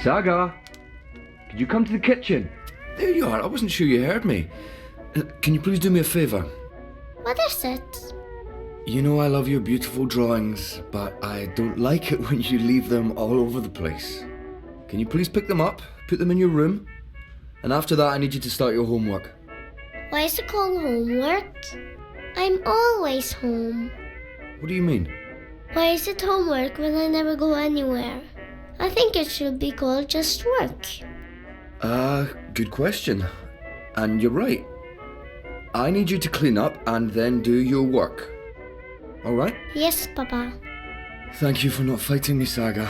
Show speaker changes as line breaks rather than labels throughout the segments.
Saga, could you come to the kitchen?
There you are. I wasn't sure you heard me. Can you please do me a favour?
What is it?
You know I love your beautiful drawings, but I don't like it when you leave them all over the place. Can you please pick them up, put them in your room, and after that I need you to start your homework.
Why is it called homework? I'm always home.
What do you mean?
Why is it homework when I never go anywhere? I think it should be called just work.
Good question. And you're right. I need you to clean up and then do your work. Alright?
Yes, Papa.
Thank you for not fighting me, Saga.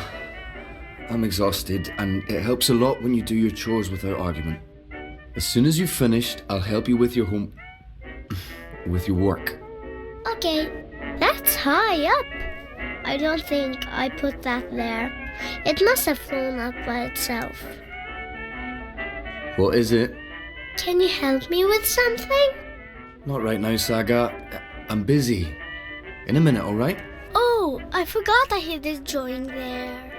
I'm exhausted, and it helps a lot when you do your chores without argument. As soon as you've finished, I'll help you with your with your work.
Okay, that's high up. I don't think I put that there. It must have flown up by itself.
What is it?
Can you help me with something?
Not right now, Saga. I'm busy. In a minute, alright?
Oh, I forgot I hid this drawing there.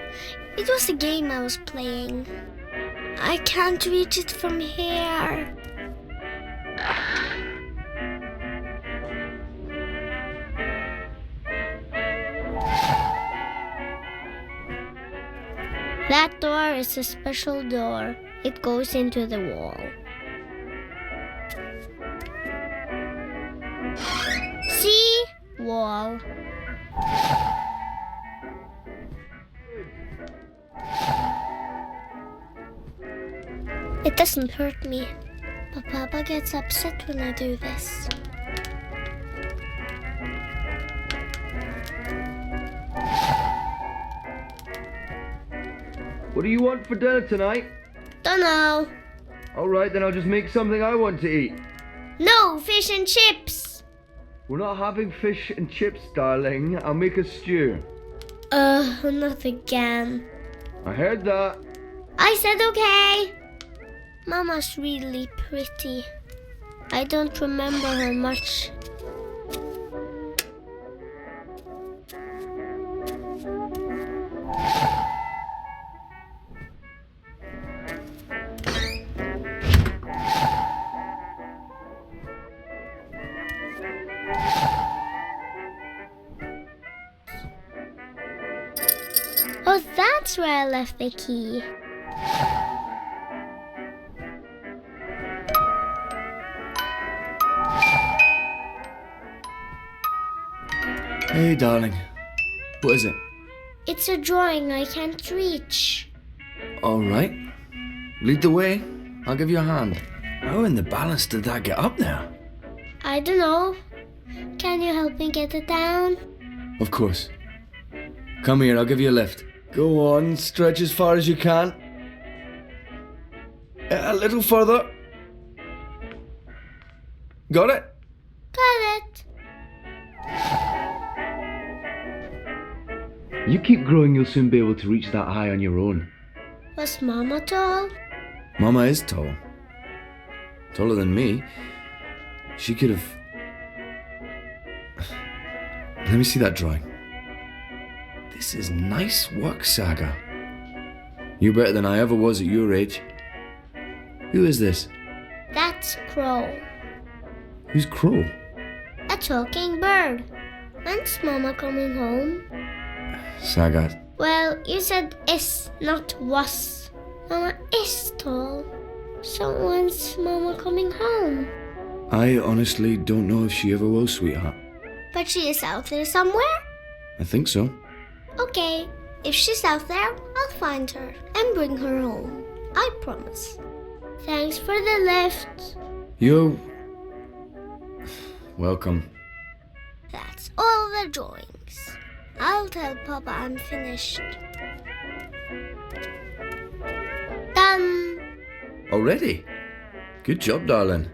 It was a game I was playing. I can't reach it from here. That door is a special door. It goes into the wall. See? Wall. It doesn't hurt me, but Papa gets upset when I do this.
What do you want for dinner tonight?
Dunno.
Alright, then I'll just make something I want to eat.
No, fish and chips.
We're not having fish and chips, darling. I'll make a stew.
Not again.
I heard that.
I said okay. Mama's really pretty. I don't remember her much. Oh, that's where I left the key.
Hey, darling. What is it?
It's a drawing I can't reach.
Alright. Lead the way. I'll give you a hand. How in the balance did that get up there?
I don't know. Can you help me get it down?
Of course. Come here, I'll give you a lift. Go on, stretch as far as you can. A little further. Got it?
Got it.
You keep growing, you'll soon be able to reach that high on your own.
Was Mama tall?
Mama is tall. Taller than me. She could have... Let me see that drawing. This is nice work, Saga. You're better than I ever was at your age. Who is this?
That's Crow.
Who's Crow?
A talking bird. When's Mama coming home?
Saga.
Well, you said is, not was. Mama is tall. So when's Mama coming home?
I honestly don't know if she ever will, sweetheart.
But she is out there somewhere?
I think so.
Okay, if she's out there, I'll find her and bring her home. I promise. Thanks for the lift.
You're... welcome.
That's all the drawings. I'll tell Papa I'm finished. Done.
Already? Good job, darling.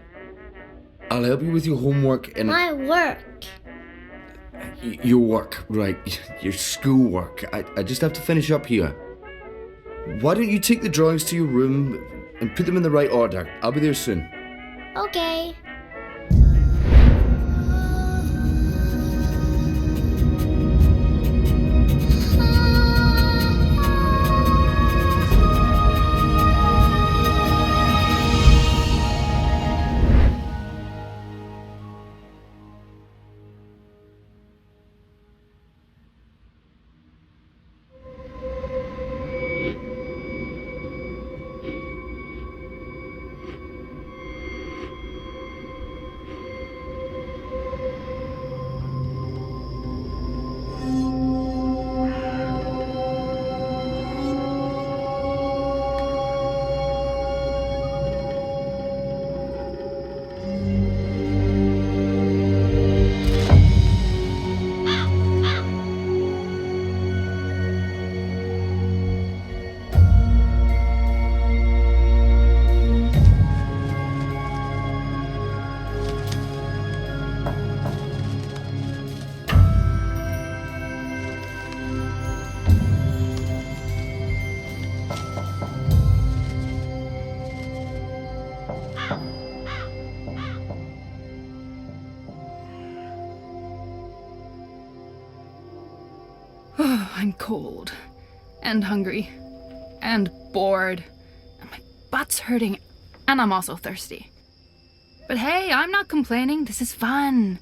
I'll help you with your homework and...
My work.
Your work, right. Your schoolwork. I just have to finish up here. Why don't you take the drawings to your room and put them in the right order? I'll be there soon.
Okay.
Oh, I'm cold. And hungry. And bored. And my butt's hurting. And I'm also thirsty. But hey, I'm not complaining. This is fun.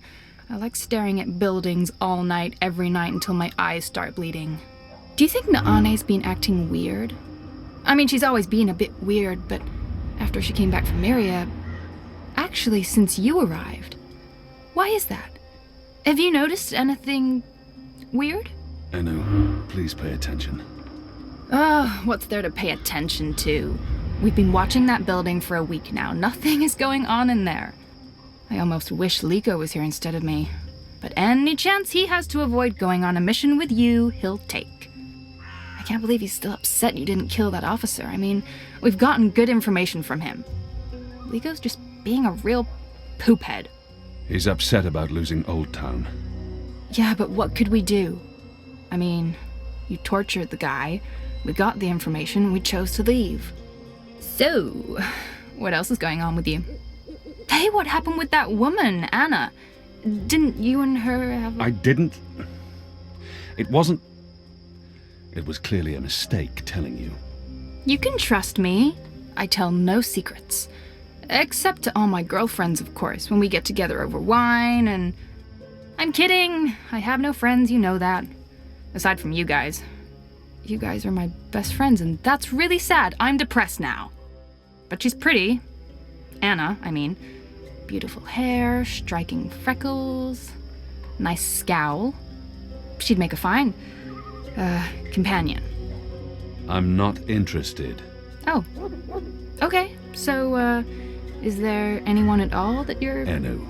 I like staring at buildings all night, every night, until my eyes start bleeding. Do you think Naane's been acting weird? I mean, she's always been a bit weird, but after she came back from Myria... Actually, since you arrived. Why is that? Have you noticed anything... weird?
Enu, please pay attention.
Oh, what's there to pay attention to? We've been watching that building for a week now. Nothing is going on in there. I almost wish Liko was here instead of me. But any chance he has to avoid going on a mission with you, he'll take. I can't believe he's still upset you didn't kill that officer. I mean, we've gotten good information from him. Liko's just being a real poophead.
He's upset about losing Old Town.
Yeah, but what could we do? I mean, you tortured the guy, we got the information, we chose to leave. So, what else is going on with you? Hey, what happened with that woman, Anna? Didn't you and her have...
I didn't. It wasn't... It was clearly a mistake telling you.
You can trust me. I tell no secrets. Except to all my girlfriends, of course, when we get together over wine and... I'm kidding. I have no friends, you know that. Aside from you guys. You guys are my best friends, and that's really sad. I'm depressed now. But she's pretty. Anna, I mean. Beautiful hair, striking freckles, nice scowl. She'd make a fine, companion.
I'm not interested.
Oh. Okay, so, is there anyone at all that you're...
Enu,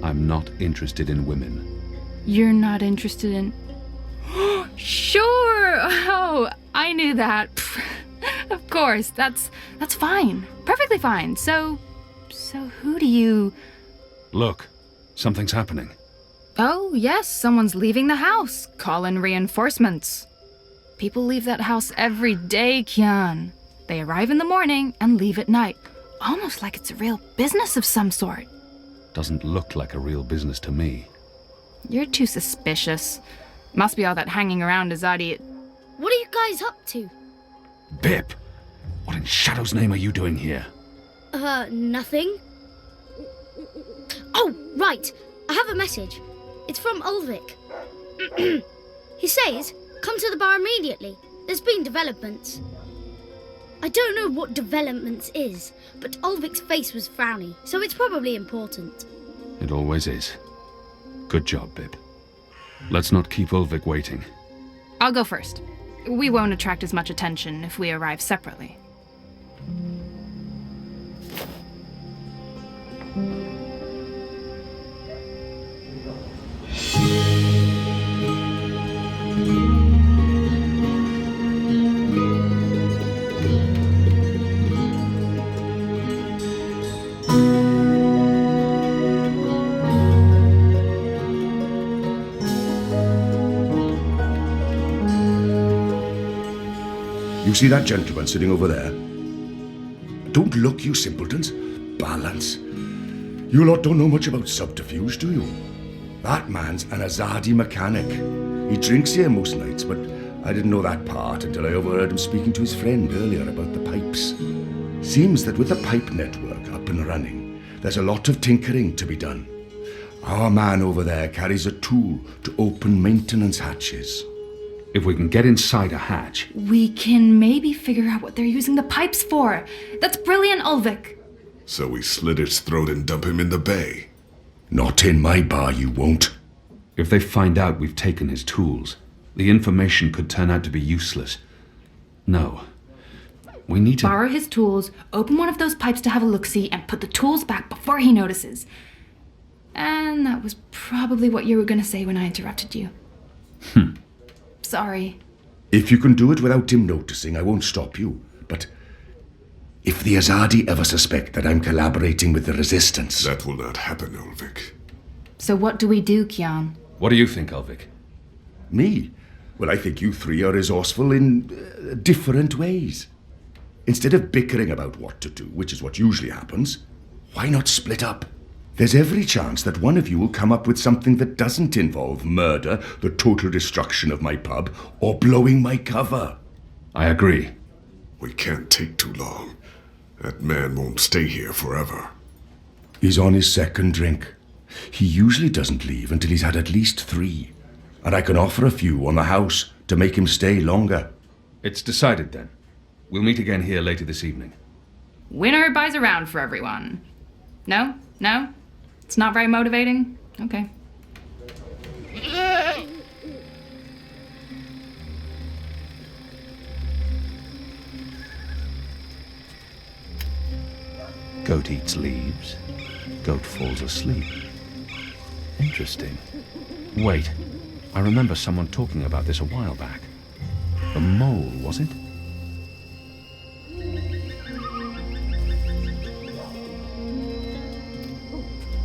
I'm not interested in women.
You're not interested in... Sure! Oh, I knew that. Of course, that's fine. Perfectly fine. So who do you...
Look, something's happening.
Oh, yes, someone's leaving the house. Call in reinforcements. People leave that house every day, Kian. They arrive in the morning and leave at night. Almost like it's a real business of some sort.
Doesn't look like a real business to me.
You're too suspicious. Must be all that hanging around Azadi.
What are you guys up to?
Bip! What in Shadow's name are you doing here?
Nothing. Oh, right. I have a message. It's from Ulvik. He says, come to the bar immediately. There's been developments. I don't know what developments is, but Ulvik's face was frowny, so it's probably important.
It always is. Good job, Bip. Let's not keep Ulvik waiting.
I'll go first. We won't attract as much attention if we arrive separately.
You see that gentleman sitting over there? Don't look, you simpletons. Balance. You lot don't know much about subterfuge, do you? That man's an Azadi mechanic. He drinks here most nights, but I didn't know that part until I overheard him speaking to his friend earlier about the pipes. Seems that with the pipe network up and running, there's a lot of tinkering to be done. Our man over there carries a tool to open maintenance hatches.
If we can get inside a hatch...
We can maybe figure out what they're using the pipes for. That's brilliant, Ulvik.
So we slit his throat and dump him in the bay.
Not in my bar, you won't.
If they find out we've taken his tools, the information could turn out to be useless. No. We need to...
Borrow his tools, open one of those pipes to have a look-see, and put the tools back before he notices. And that was probably what you were going to say when I interrupted you. Sorry.
If you can do it without him noticing, I won't stop you. But if the Azadi ever suspect that I'm collaborating with the Resistance...
That will not happen, Ulvik.
So what do we do, Kian?
What do you think, Ulvik?
Me? Well, I think you three are resourceful in different ways. Instead of bickering about what to do, which is what usually happens, why not split up? there's every chance that one of you will come up with something that doesn't involve murder, the total destruction of my pub, or blowing my cover.
I agree.
We can't take too long. That man won't stay here forever.
He's on his second drink. He usually doesn't leave until he's had at least 3. And I can offer a few on the house to make him stay longer.
It's decided then. We'll meet again here later this evening.
Winner buys around for everyone. No? No? It's not very motivating? Okay.
Goat eats leaves. Goat falls asleep. Interesting. Wait. I remember someone talking about this a while back. The mole, was it?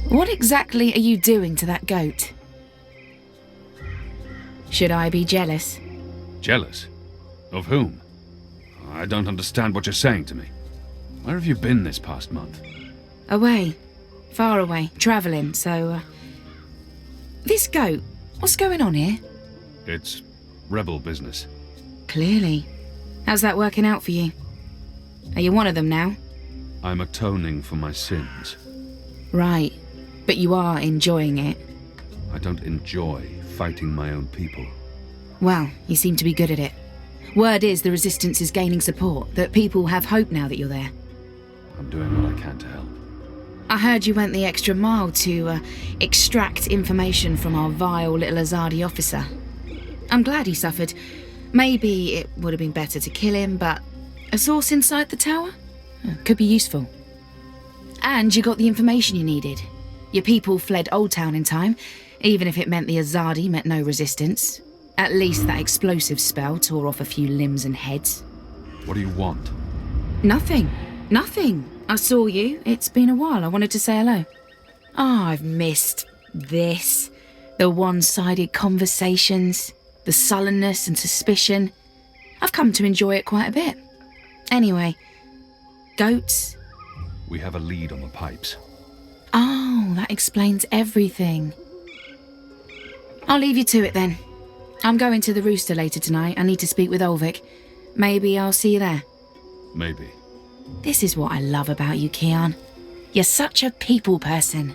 What exactly are you doing to that goat? Should I be jealous?
Jealous? Of whom? I don't understand what you're saying to me. Where have you been this past month?
Away. Far away. Travelling, so... This goat, what's going on here?
It's rebel business.
Clearly. How's that working out for you? Are you one of them now?
I'm atoning for my sins.
Right. But you are enjoying it.
I don't enjoy fighting my own people.
Well, you seem to be good at it. Word is the resistance is gaining support, that people have hope now that you're there.
I'm doing what I can to help.
I heard you went the extra mile to extract information from our vile little Azadi officer. I'm glad he suffered. Maybe it would have been better to kill him, but a source inside the tower? Could be useful. And you got the information you needed. Your people fled Old Town in time, even if it meant the Azadi met no resistance. At least that explosive spell tore off a few limbs and heads.
What do you want?
Nothing. Nothing. I saw you. It's been a while. I wanted to say hello. Oh, I've missed this. The one-sided conversations, the sullenness and suspicion. I've come to enjoy it quite a bit. Anyway, goats?
We have a lead on the pipes.
Oh, that explains everything. I'll leave you to it then. I'm going to the Rooster later tonight. I need to speak with Ulvik. Maybe I'll see you there.
Maybe.
This is what I love about you, Kian. You're such a people person.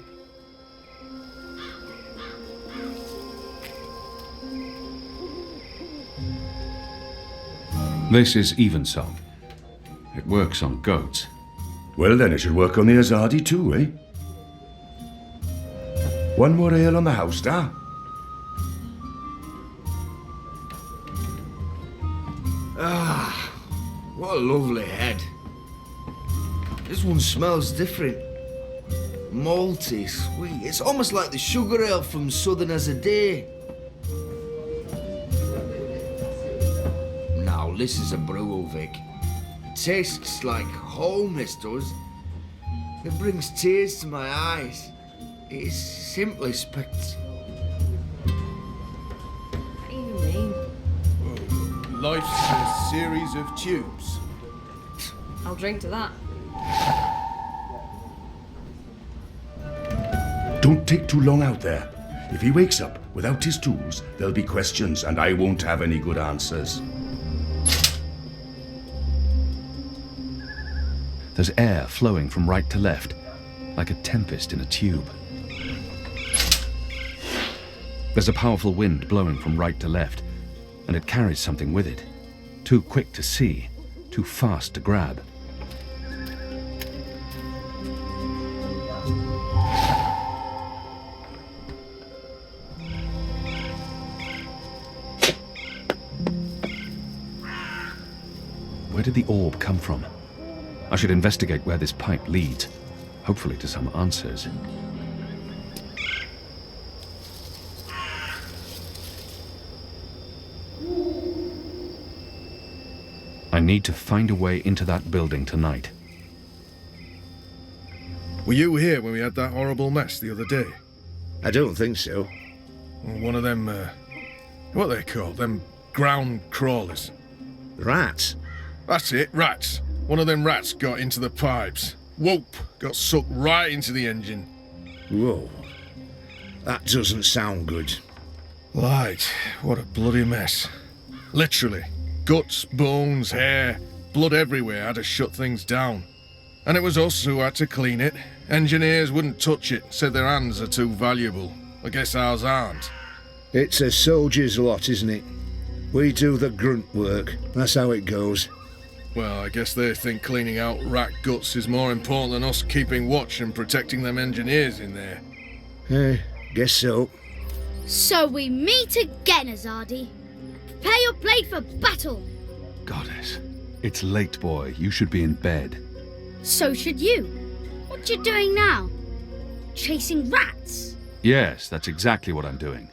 This is Evensong. It works on goats.
Well then, it should work on the Azadi too, eh? One more ale on the house, da?
Ah, what a lovely head. This one smells different. Malty, sweet. It's almost like the sugar ale from Southern as a Day. Now, this is a brew, Vic. Tastes like home, this does. It brings tears to my eyes. It is simply
What do you mean?
Life's a series of tubes.
I'll drink to that.
Don't take too long out there. If he wakes up without his tools, there'll be questions and I won't have any good answers.
There's air flowing from right to left, like a tempest in a tube. There's a powerful wind blowing from right to left, and it carries something with it. Too quick to see, too fast to grab. Where did the orb come from? I should investigate where this pipe leads, hopefully to some answers. I need to find a way into that building tonight.
Were you here when we had that horrible mess the other day?
I don't think so.
Or one of them, what are they called? Them ground crawlers.
Rats?
That's it, rats. One of them rats got into the pipes. Whoop! Got sucked right into the engine.
Whoa. That doesn't sound good.
Light, what a bloody mess. Literally. Guts, bones, hair, blood everywhere. Had to shut things down. And it was us who had to clean it. Engineers wouldn't touch it, said their hands are too valuable. I guess ours aren't.
It's a soldier's lot, isn't it? We do the grunt work. That's how it goes.
Well, I guess they think cleaning out rat guts is more important than us keeping watch and protecting them engineers in there.
Guess so.
So we meet again, Azadi. Prepare your blade for battle.
Goddess, it's late, boy. You should be in bed.
So should you. What you doing now? Chasing rats?
Yes, that's exactly what I'm doing.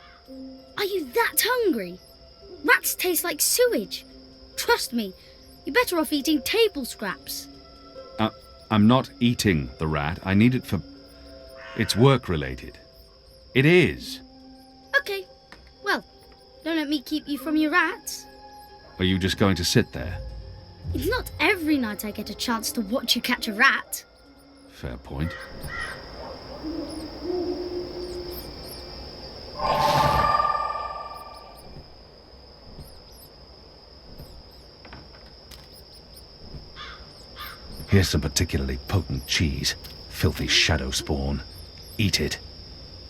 Are you that hungry? Rats taste like sewage. Trust me, you're better off eating table scraps.
I'm not eating the rat. I need it for... It's work-related. It is.
Okay, well, don't let me keep you from your rats.
Are you just going to sit there?
It's not every night I get a chance to watch you catch a rat.
Fair point. Here's some particularly potent cheese. Filthy shadow spawn. Eat it.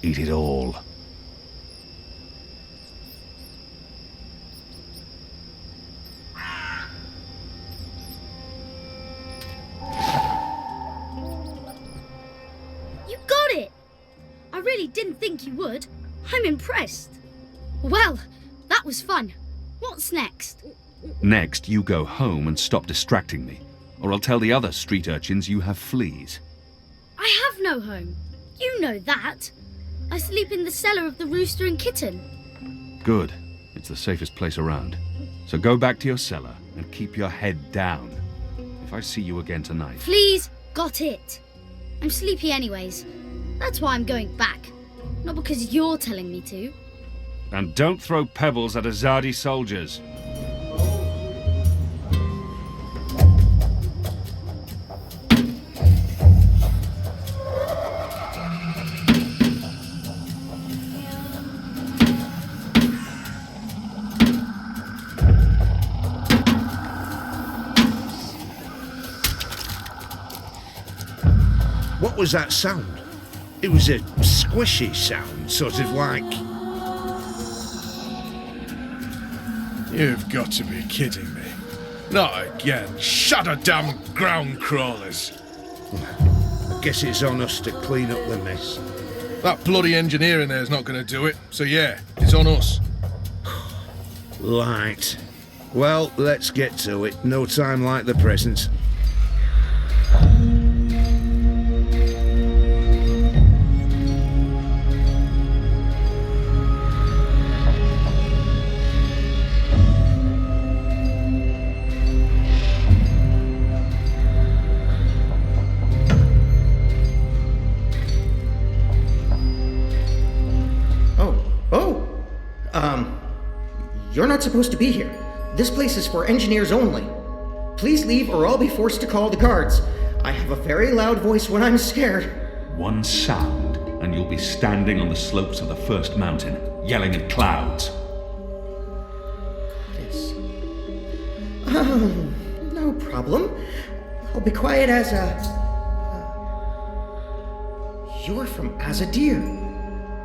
Eat it all.
You got it! I really didn't think you would. I'm impressed. Well, that was fun. What's next?
Next, you go home and stop distracting me, or I'll tell the other street urchins you have fleas.
I have no home. You know that. I sleep in the cellar of the Rooster and Kitten.
Good. It's the safest place around. So go back to your cellar and keep your head down. If I see you again tonight...
Please, got it. I'm sleepy anyways. That's why I'm going back. Not because you're telling me to.
And don't throw pebbles at Azadi soldiers.
What was that sound? It was a squishy sound, sort of like...
You've got to be kidding me. Not again. Shut a damn ground crawlers.
I guess it's on us to clean up the mess.
That bloody engineer in there's not going to do it. So yeah, it's on us.
Right. Well, let's get to it. No time like the present.
You're not supposed to be here. This place is for engineers only. Please leave or I'll be forced to call the guards. I have a very loud voice when I'm scared.
One sound, and you'll be standing on the slopes of the first mountain, yelling at clouds.
No problem. I'll be quiet as You're from Azadir.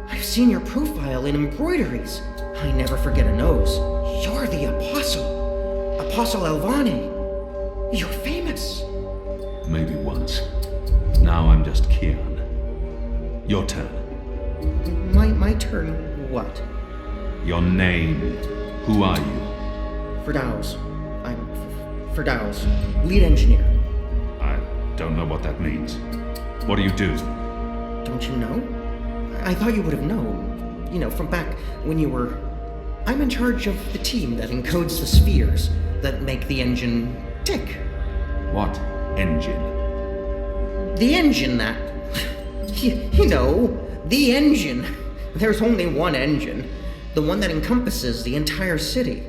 I've seen your profile in embroideries. I never forget a nose. You're the Apostle. Apostle Elvani. You're famous.
Maybe once. Now I'm just Kian. Your turn.
My turn what?
Your name. Who are you?
Firdaus. I'm Firdaus, lead engineer.
I don't know what that means. What do you do?
Don't you know? I thought you would have known. You know, from back when you were... I'm in charge of the team that encodes the spheres that make the engine tick.
What engine?
The engine that... You know, the engine. There's only one engine. The one that encompasses the entire city.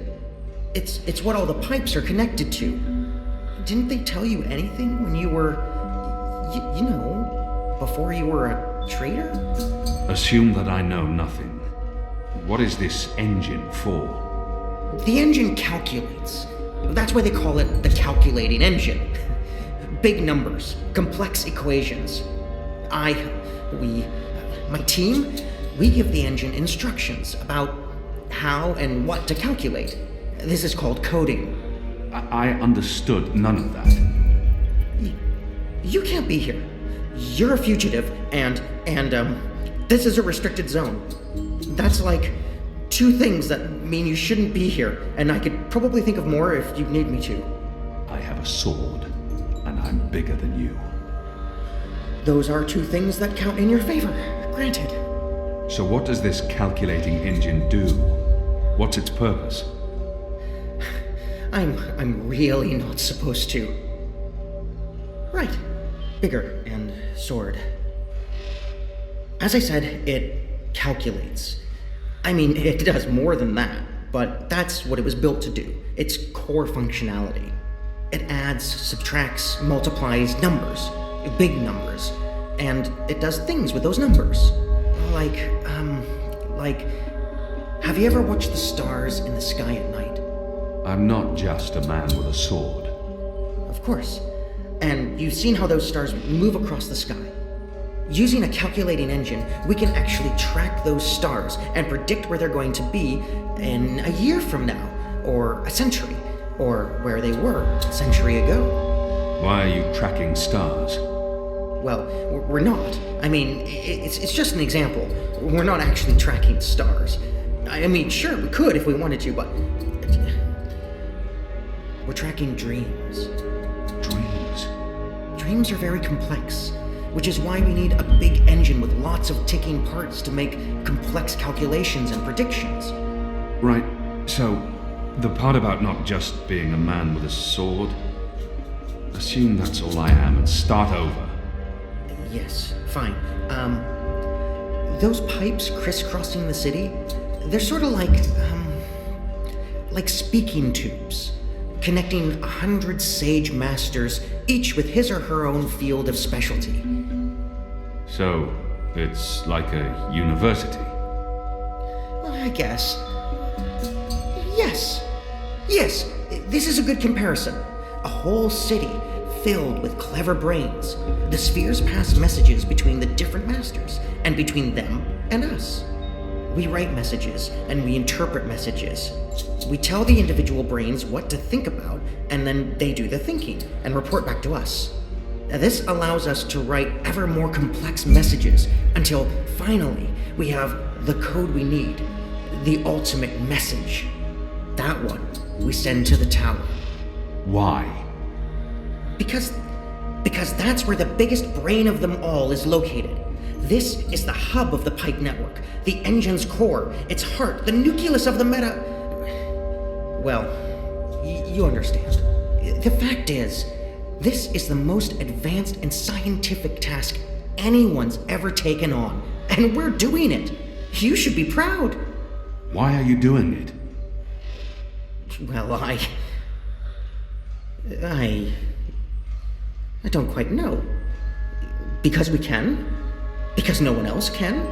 It's what all the pipes are connected to. Didn't they tell you anything when you were... You know, before you were a Traitor?
Assume that I know nothing. What is this engine for?
The engine calculates. That's why they call it the calculating engine. Big numbers, complex equations. My team, we give the engine instructions about how and what to calculate. This is called coding.
I understood none of that.
You can't be here. You're a fugitive, and this is a restricted zone. That's like 2 things that mean you shouldn't be here, and I could probably think of more if you need me to.
I have a sword, and I'm bigger than you.
Those are 2 things that count in your favor, granted.
So what does this calculating engine do? What's its purpose?
I'm really not supposed to. Right. Bigger and sword. As I said, it calculates. I mean, it does more than that, but that's what it was built to do. Its core functionality. It adds, subtracts, multiplies numbers. Big numbers. And it does things with those numbers. Like, have you ever watched the stars in the sky at night?
I'm not just a man with a sword.
Of course. And you've seen how those stars move across the sky. Using a calculating engine, we can actually track those stars and predict where they're going to be in a year from now, or a century, or where they were a century ago.
Why are you tracking stars?
Well, we're not. I mean, it's just an example. We're not actually tracking stars. I mean, sure, we could if we wanted to, but we're tracking dreams.
Dreams?
Dreams are very complex, which is why we need a big engine with lots of ticking parts to make complex calculations and predictions.
Right, so the part about not just being a man with a sword, assume that's all I am and start over.
Yes, fine. Those pipes crisscrossing the city, they're sort of like speaking tubes, connecting 100 sage masters, each with his or her own field of specialty.
So, it's like a university?
Well, I guess. Yes, this is a good comparison. A whole city filled with clever brains. The spheres pass messages between the different masters, and between them and us. We write messages, and we interpret messages. We tell the individual brains what to think about, and then they do the thinking, and report back to us. This allows us to write ever more complex messages, until finally we have the code we need, the ultimate message. That one we send to the tower.
Why?
Because that's where the biggest brain of them all is located. This is the hub of the pipe network, the engine's core, its heart, the nucleus of the meta... Well, you understand. The fact is, this is the most advanced and scientific task anyone's ever taken on, and we're doing it. You should be proud.
Why are you doing it?
Well, I don't quite know. Because we can? Because no one else can?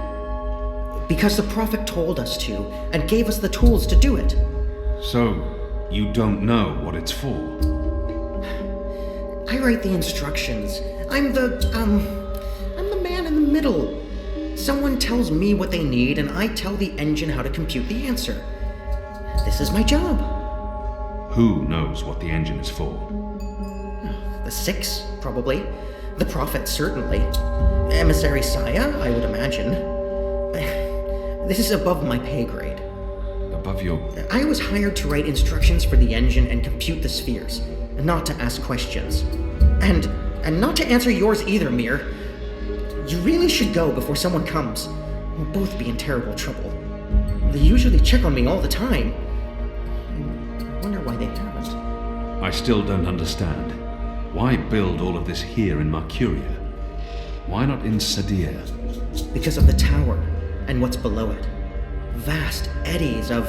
Because the Prophet told us to, and gave us the tools to do it.
So, you don't know what it's for?
I write the instructions. I'm the man in the middle. Someone tells me what they need, and I tell the engine how to compute the answer. This is my job.
Who knows what the engine is for?
The Six, probably. The Prophet, certainly. Emissary Saya, I would imagine. This is above my pay grade.
Above your...
I was hired to write instructions for the engine and compute the spheres, not to ask questions. And not to answer yours either, Mir. You really should go before someone comes. We'll both be in terrible trouble. They usually check on me all the time. I wonder why they haven't.
I still don't understand. Why build all of this here in Mercuria? Why not in Sadir?
Because of the tower and what's below it. Vast eddies of,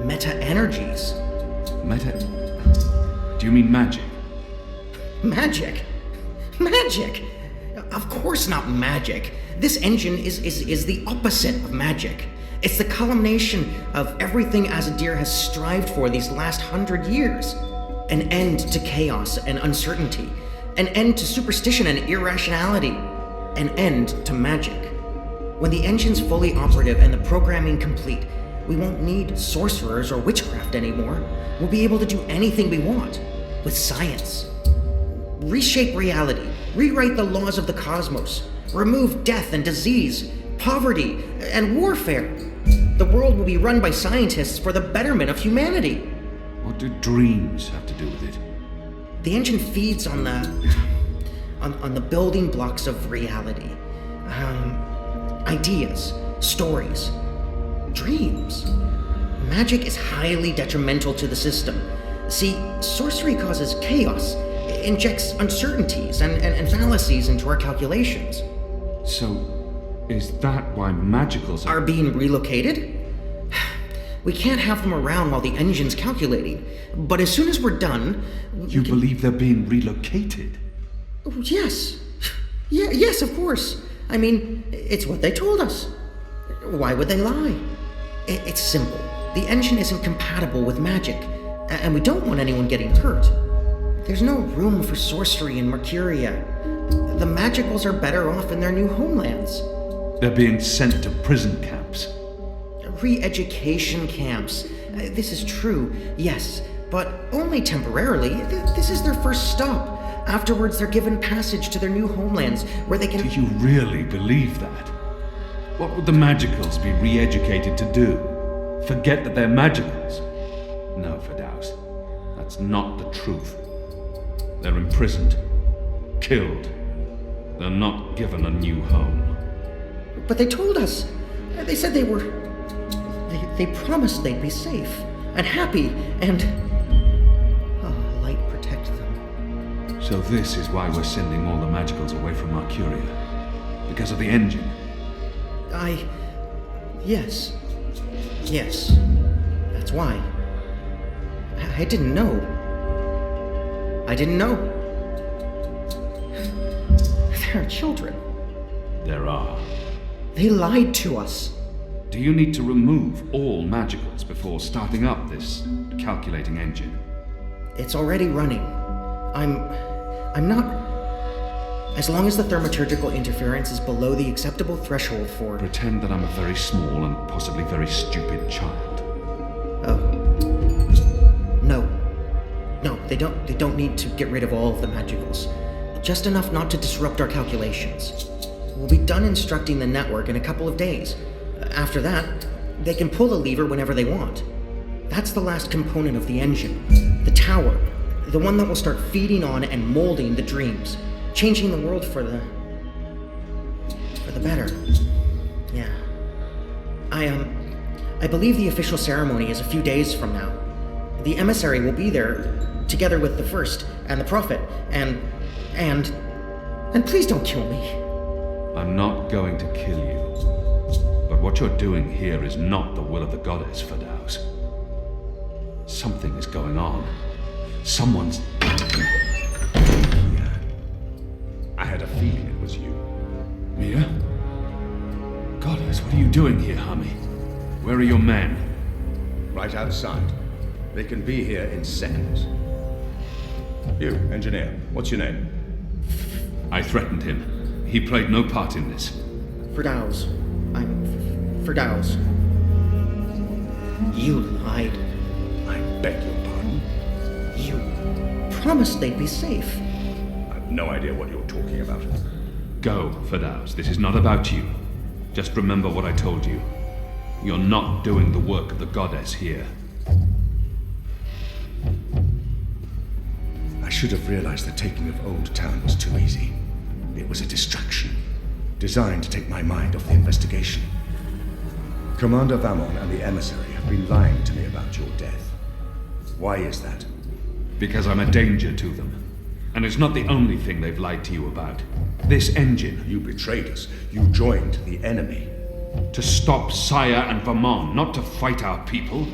meta-energies.
Do you mean magic?
Magic? Magic? Of course not magic. This engine is the opposite of magic. It's the culmination of everything Azadir has strived for these last 100 years. An end to chaos and uncertainty. An end to superstition and irrationality. An end to magic. When the engine's fully operative and the programming complete, we won't need sorcerers or witchcraft anymore. We'll be able to do anything we want with science. Reshape reality, rewrite the laws of the cosmos, remove death and disease, poverty and warfare. The world will be run by scientists for the betterment of humanity.
What do dreams have to do with it?
The engine feeds on the building blocks of reality. Ideas, stories, dreams. Magic is highly detrimental to the system. See, sorcery causes chaos, injects uncertainties and fallacies into our calculations.
So, is that why magicals
are being relocated? We can't have them around while the engine's calculating, but as soon as we're done...
You believe they're being relocated?
Oh, yes. Yes, of course. I mean, it's what they told us. Why would they lie? It's simple. The engine isn't compatible with magic, and we don't want anyone getting hurt. There's no room for sorcery in Mercuria. The magicals are better off in their new homelands.
They're being sent to prison camps.
Re-education camps. This is true, yes, but only temporarily. This is their first stop. Afterwards, they're given passage to their new homelands, where they can...
Do you really believe that? What would the magicals be re-educated to do? Forget that they're magicals? No, Firdaus. That's not the truth. They're imprisoned. Killed. They're not given a new home.
But they told us. They said they were... They promised they'd be safe and happy and... Oh, light protect them.
So this is why we're sending all the magicals away from Mercuria? Because of the engine?
Yes. Yes. That's why. I didn't know. There are children.
There are.
They lied to us.
Do you need to remove all magicals before starting up this calculating engine?
It's already running. I'm not... As long as the thaumaturgical interference is below the acceptable threshold for...
Pretend that I'm a very small and possibly very stupid child.
Oh. No. No, they don't need to get rid of all of the magicals. Just enough not to disrupt our calculations. We'll be done instructing the network in a couple of days. After that, they can pull the lever whenever they want. That's the last component of the engine. The tower. The one that will start feeding on and molding the dreams. Changing the world for the better. Yeah. I believe the official ceremony is a few days from now. The emissary will be there, together with the First and the Prophet, and please don't kill me.
I'm not going to kill you. But what you're doing here is not the will of the goddess, Firdaus. Something is going on. Someone's...
I had a feeling it was you.
Mia? Goddess, what are you doing here, Hami? Where are your men?
Right outside. They can be here in seconds. You, engineer, what's your name?
I threatened him. He played no part in this.
Firdaus. I'm Firdaus. You lied.
I beg your pardon?
You promised they'd be safe.
I've no idea what you're talking about.
Go, Firdaus. This is not about you. Just remember what I told you. You're not doing the work of the goddess here.
I should have realized the taking of Old Town was too easy. It was a distraction, designed to take my mind off the investigation. Commander Vamon and the emissary have been lying to me about your death. Why is that?
Because I'm a danger to them. And it's not the only thing they've lied to you about. This engine.
You betrayed us. You joined the enemy.
To stop Saya and Vamon, not to fight our people.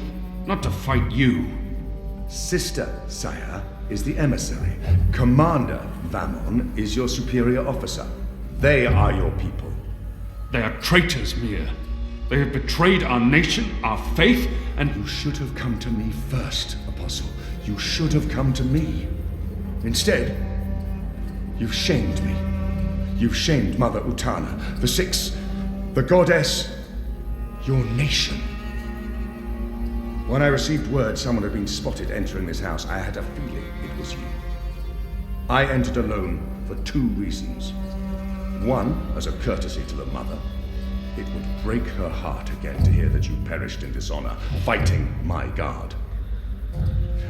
Not to fight you.
Sister Saya is the emissary. Commander Vamon is your superior officer. They are your people.
They are traitors, Mir. They have betrayed our nation, our faith, and...
You should have come to me first, Apostle. You should have come to me. Instead, you've shamed me. You've shamed Mother Utana, the Six, the goddess, your nation. When I received word someone had been spotted entering this house, I had a feeling it was you. I entered alone for 2 reasons. One, as a courtesy to the mother. It would break her heart again to hear that you perished in dishonor, fighting my guard.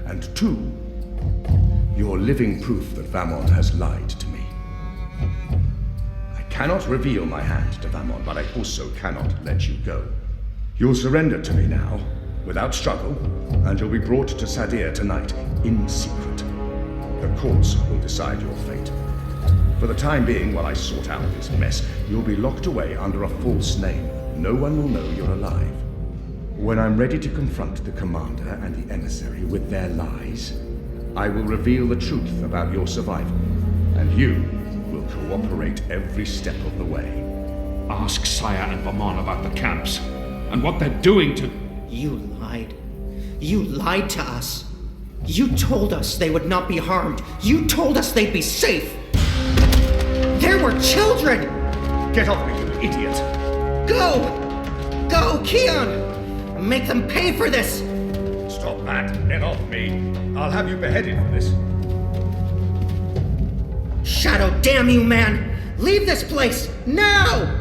And 2, you're living proof that Vamon has lied to me. I cannot reveal my hand to Vamon, but I also cannot let you go. You'll surrender to me now, without struggle, and you'll be brought to Sadir tonight, in secret. The courts will decide your fate. For the time being, while I sort out this mess, you'll be locked away under a false name. No one will know you're alive. When I'm ready to confront the commander and the emissary with their lies, I will reveal the truth about your survival, and you will cooperate every step of the way.
Ask Saya and Vamon about the camps, and what they're doing to...
You lied. You lied to us. You told us they would not be harmed. You told us they'd be safe. There were children!
Get off me, you idiot!
Go! Go, Keon! Make them pay for this!
Stop that! Get off me! I'll have you beheaded for this.
Shadow, damn you, man! Leave this place, now!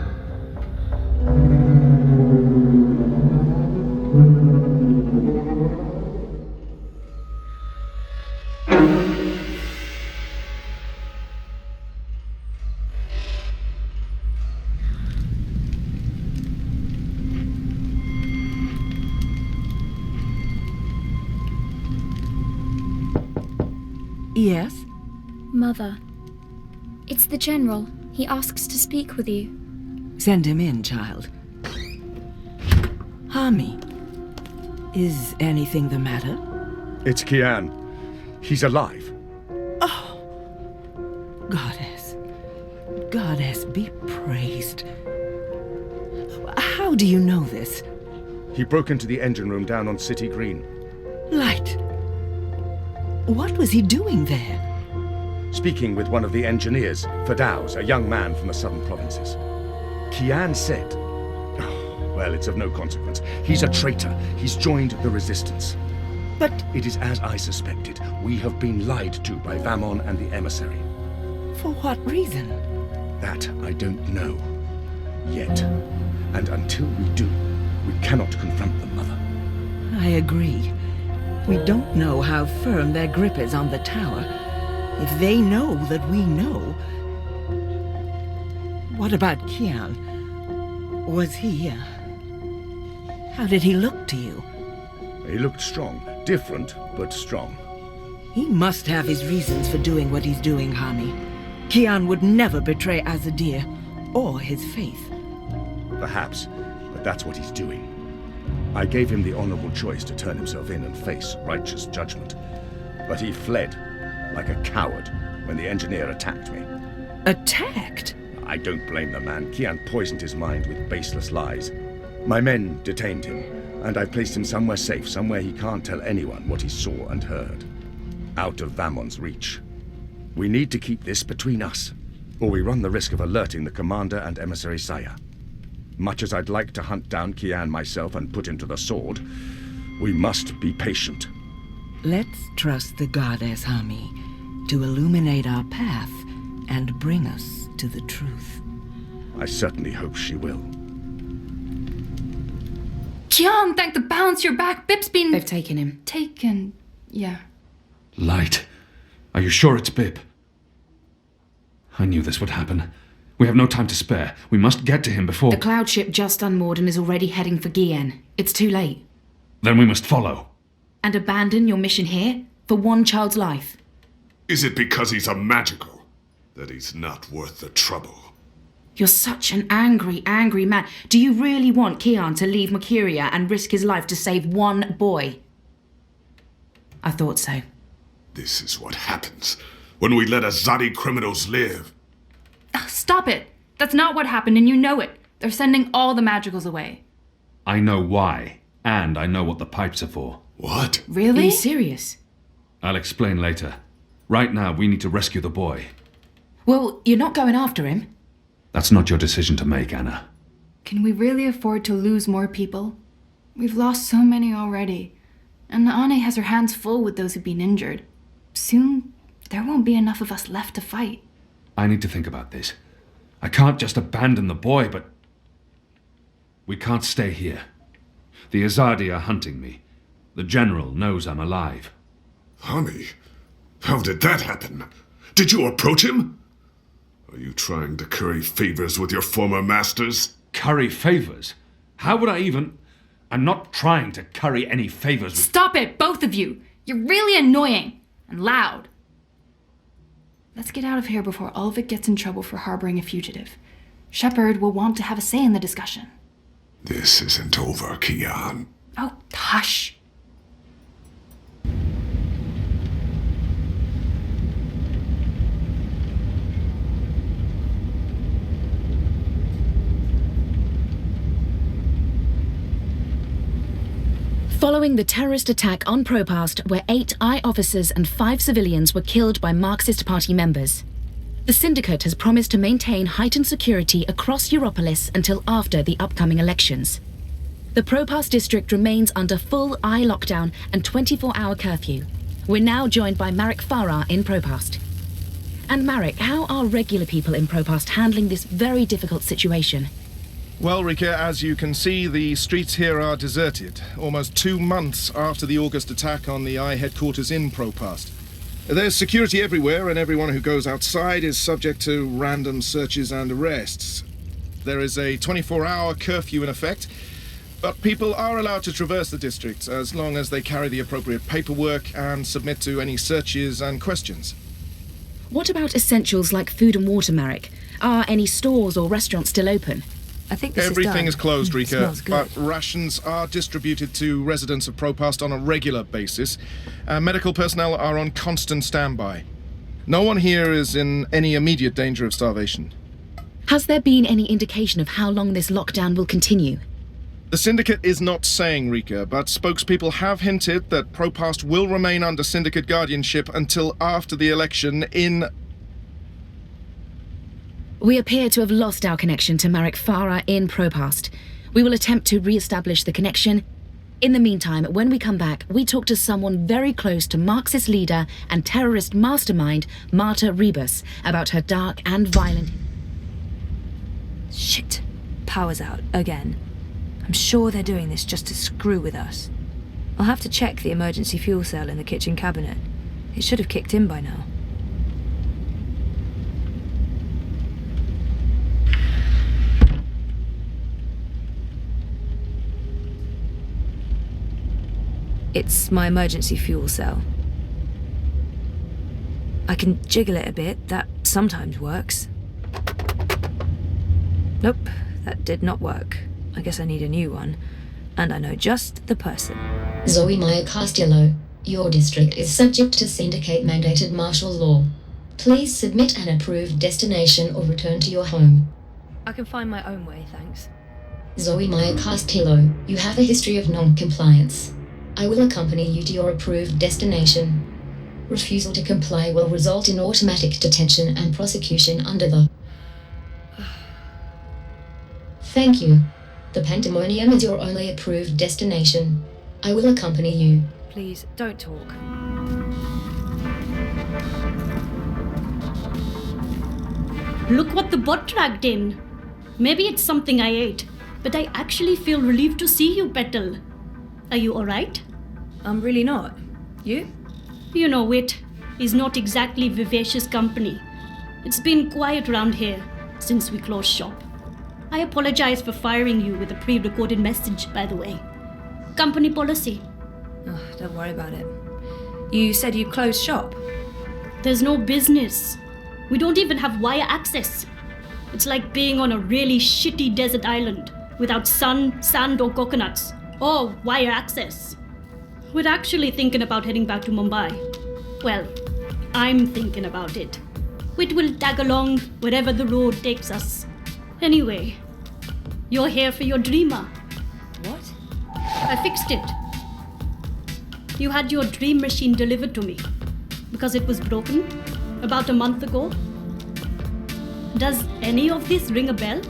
Yes?
Mother. It's the General. He asks to speak with you.
Send him in, child. Hami, is anything the matter?
It's Kian. He's alive.
Oh, Goddess. Goddess, be praised. How do you know this?
He broke into the engine room down on City Green.
Light. What was he doing there?
Speaking with one of the engineers, Fadauz, a young man from the southern provinces. Kian said... Oh, well, it's of no consequence. He's a traitor. He's joined the resistance.
But...
It is as I suspected. We have been lied to by Vamon and the emissary.
For what reason?
That I don't know. Yet. And until we do, we cannot confront them, Mother.
I agree. We don't know how firm their grip is on the tower. If they know that we know... What about Kian? Was he... How did he look to you?
He looked strong. Different, but strong.
He must have his reasons for doing what he's doing, Hami. Kian would never betray Azadir, or his faith.
Perhaps, but that's what he's doing. I gave him the honorable choice to turn himself in and face righteous judgment. But he fled, like a coward, when the engineer attacked me.
Attacked?
I don't blame the man. Kian poisoned his mind with baseless lies. My men detained him, and I placed him somewhere safe, somewhere he can't tell anyone what he saw and heard. Out of Vamon's reach. We need to keep this between us, or we run the risk of alerting the commander and emissary Saya. Much as I'd like to hunt down Kian myself and put him to the sword, we must be patient.
Let's trust the goddess, Hami, to illuminate our path and bring us to the truth.
I certainly hope she will.
Kian, thank the balance you're back. Bip's been...
They've taken him.
Taken, yeah.
Light. Are you sure it's Bip? I knew this would happen. We have no time to spare. We must get to him before...
The cloud ship just unmoored and is already heading for Gien. It's too late.
Then we must follow.
And abandon your mission here? For one child's life?
Is it because he's a magical that he's not worth the trouble?
You're such an angry, angry man. Do you really want Kian to leave Makiria and risk his life to save one boy? I thought so.
This is what happens when we let Azadi criminals live.
Stop it. That's not what happened, and you know it. They're sending all the magicals away.
I know why, and I know what the pipes are for.
What?
Really?
Are you serious?
I'll explain later. Right now, we need to rescue the boy.
Well, you're not going after him.
That's not your decision to make, Anna.
Can we really afford to lose more people? We've lost so many already, and Anne has her hands full with those who've been injured. Soon, there won't be enough of us left to fight.
I need to think about this. I can't just abandon the boy, but... we can't stay here. The Azadi are hunting me. The General knows I'm alive.
Honey, how did that happen? Did you approach him? Are you trying to curry favors with your former masters?
Curry favors? How would I even... I'm not trying to curry any favors with...
Stop it, both of you! You're really annoying and loud. Let's get out of here before Ulvik gets in trouble for harboring a fugitive. Shepard will want to have a say in the discussion.
This isn't over, Kian.
Oh, hush.
Following the terrorist attack on Propast, where 8 I officers and 5 civilians were killed by Marxist Party members, the Syndicate has promised to maintain heightened security across Europolis until after the upcoming elections. The Propast district remains under full I lockdown and 24-hour curfew. We're now joined by Marek Farah in Propast. And Marek, how are regular people in Propast handling this very difficult situation?
Well, Rika, as you can see, the streets here are deserted, almost 2 months after the August attack on the I headquarters in Propast. There's security everywhere, and everyone who goes outside is subject to random searches and arrests. There is a 24-hour curfew in effect, but people are allowed to traverse the district as long as they carry the appropriate paperwork and submit to any searches and questions.
What about essentials like food and water, Marek? Are any stores or restaurants still open?
I think this
Everything
is
is closed, Rika,
Smells good.
but rations are distributed to residents of Propast on a regular basis. Medical personnel are on constant standby. No one here is in any immediate danger of starvation.
Has there been any indication of how long this lockdown will continue?
The Syndicate is not saying, Rika, but spokespeople have hinted that Propast will remain under Syndicate guardianship until after the election in...
We appear to have lost our connection to Marek Farah in Propast. We will attempt to re-establish the connection. In the meantime, when we come back, we talk to someone very close to Marxist leader and terrorist mastermind Marta Rebus about her dark and violent...
Shit. Power's out, again. I'm sure they're doing this just to screw with us. I'll have to check the emergency fuel cell in the kitchen cabinet. It should have kicked in by now. It's my emergency fuel cell. I can jiggle it a bit, that sometimes works. Nope, that did not work. I guess I need a new one. And I know just the person.
Zoe Meyer Castillo, your district is subject to Syndicate-mandated martial law. Please submit an approved destination or return to your home.
I can find my own way, thanks.
Zoe Meyer Castillo, you have a history of non-compliance. I will accompany you to your approved destination. Refusal to comply will result in automatic detention and prosecution under the... Thank you. The Pandemonium is your only approved destination. I will accompany you.
Please, don't talk.
Look what the bot dragged in. Maybe it's something I ate, but I actually feel relieved to see you, Petal. Are you alright?
I'm really not. You?
You know, Wit is not exactly vivacious company. It's been quiet around here since we closed shop. I apologize for firing you with a pre-recorded message, by the way. Company policy.
Oh, don't worry about it. You said you closed shop?
There's no business. We don't even have wire access. It's like being on a really shitty desert island without sun, sand or coconuts, or wire access. We're actually thinking about heading back to Mumbai. Well, I'm thinking about it. Wit will tag along wherever the road takes us. Anyway, you're here for your dreamer.
What?
I fixed it. You had your dream machine delivered to me because it was broken about a month ago. Does any of this ring a bell?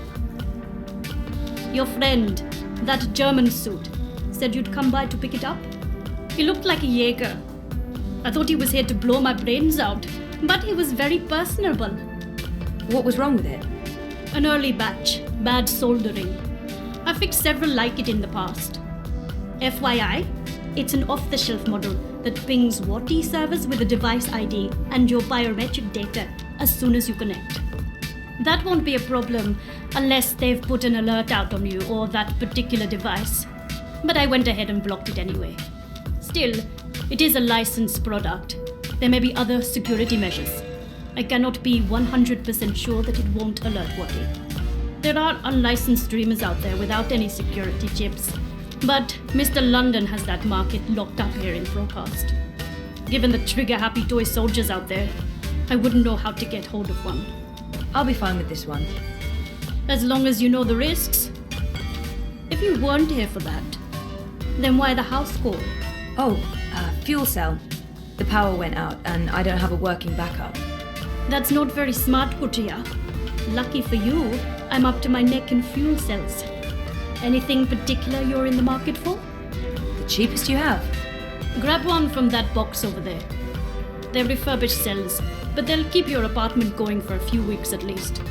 Your friend, that German suit, said you'd come by to pick it up. He looked like a Jaeger. I thought he was here to blow my brains out, but he was very personable.
What was wrong with it?
An early batch, bad soldering. I fixed several like it in the past. FYI, it's an off-the-shelf model that pings WATI servers with a device ID and your biometric data as soon as you connect. That won't be a problem unless they've put an alert out on you or that particular device. But I went ahead and blocked it anyway. Still, it is a licensed product. There may be other security measures. I cannot be 100% sure that it won't alert WATI. There are unlicensed dreamers out there without any security chips, but Mr. London has that market locked up here in Procast. Given the trigger-happy toy soldiers out there, I wouldn't know how to get hold of one.
I'll be fine with this one.
As long as you know the risks. If you weren't here for that, then why the house call?
Oh, fuel cell. The power went out and I don't have a working backup.
That's not very smart, Kutia. Lucky for you, I'm up to my neck in fuel cells. Anything particular you're in the market for?
The cheapest you have.
Grab one from that box over there. They're refurbished cells, but they'll keep your apartment going for a few weeks at least.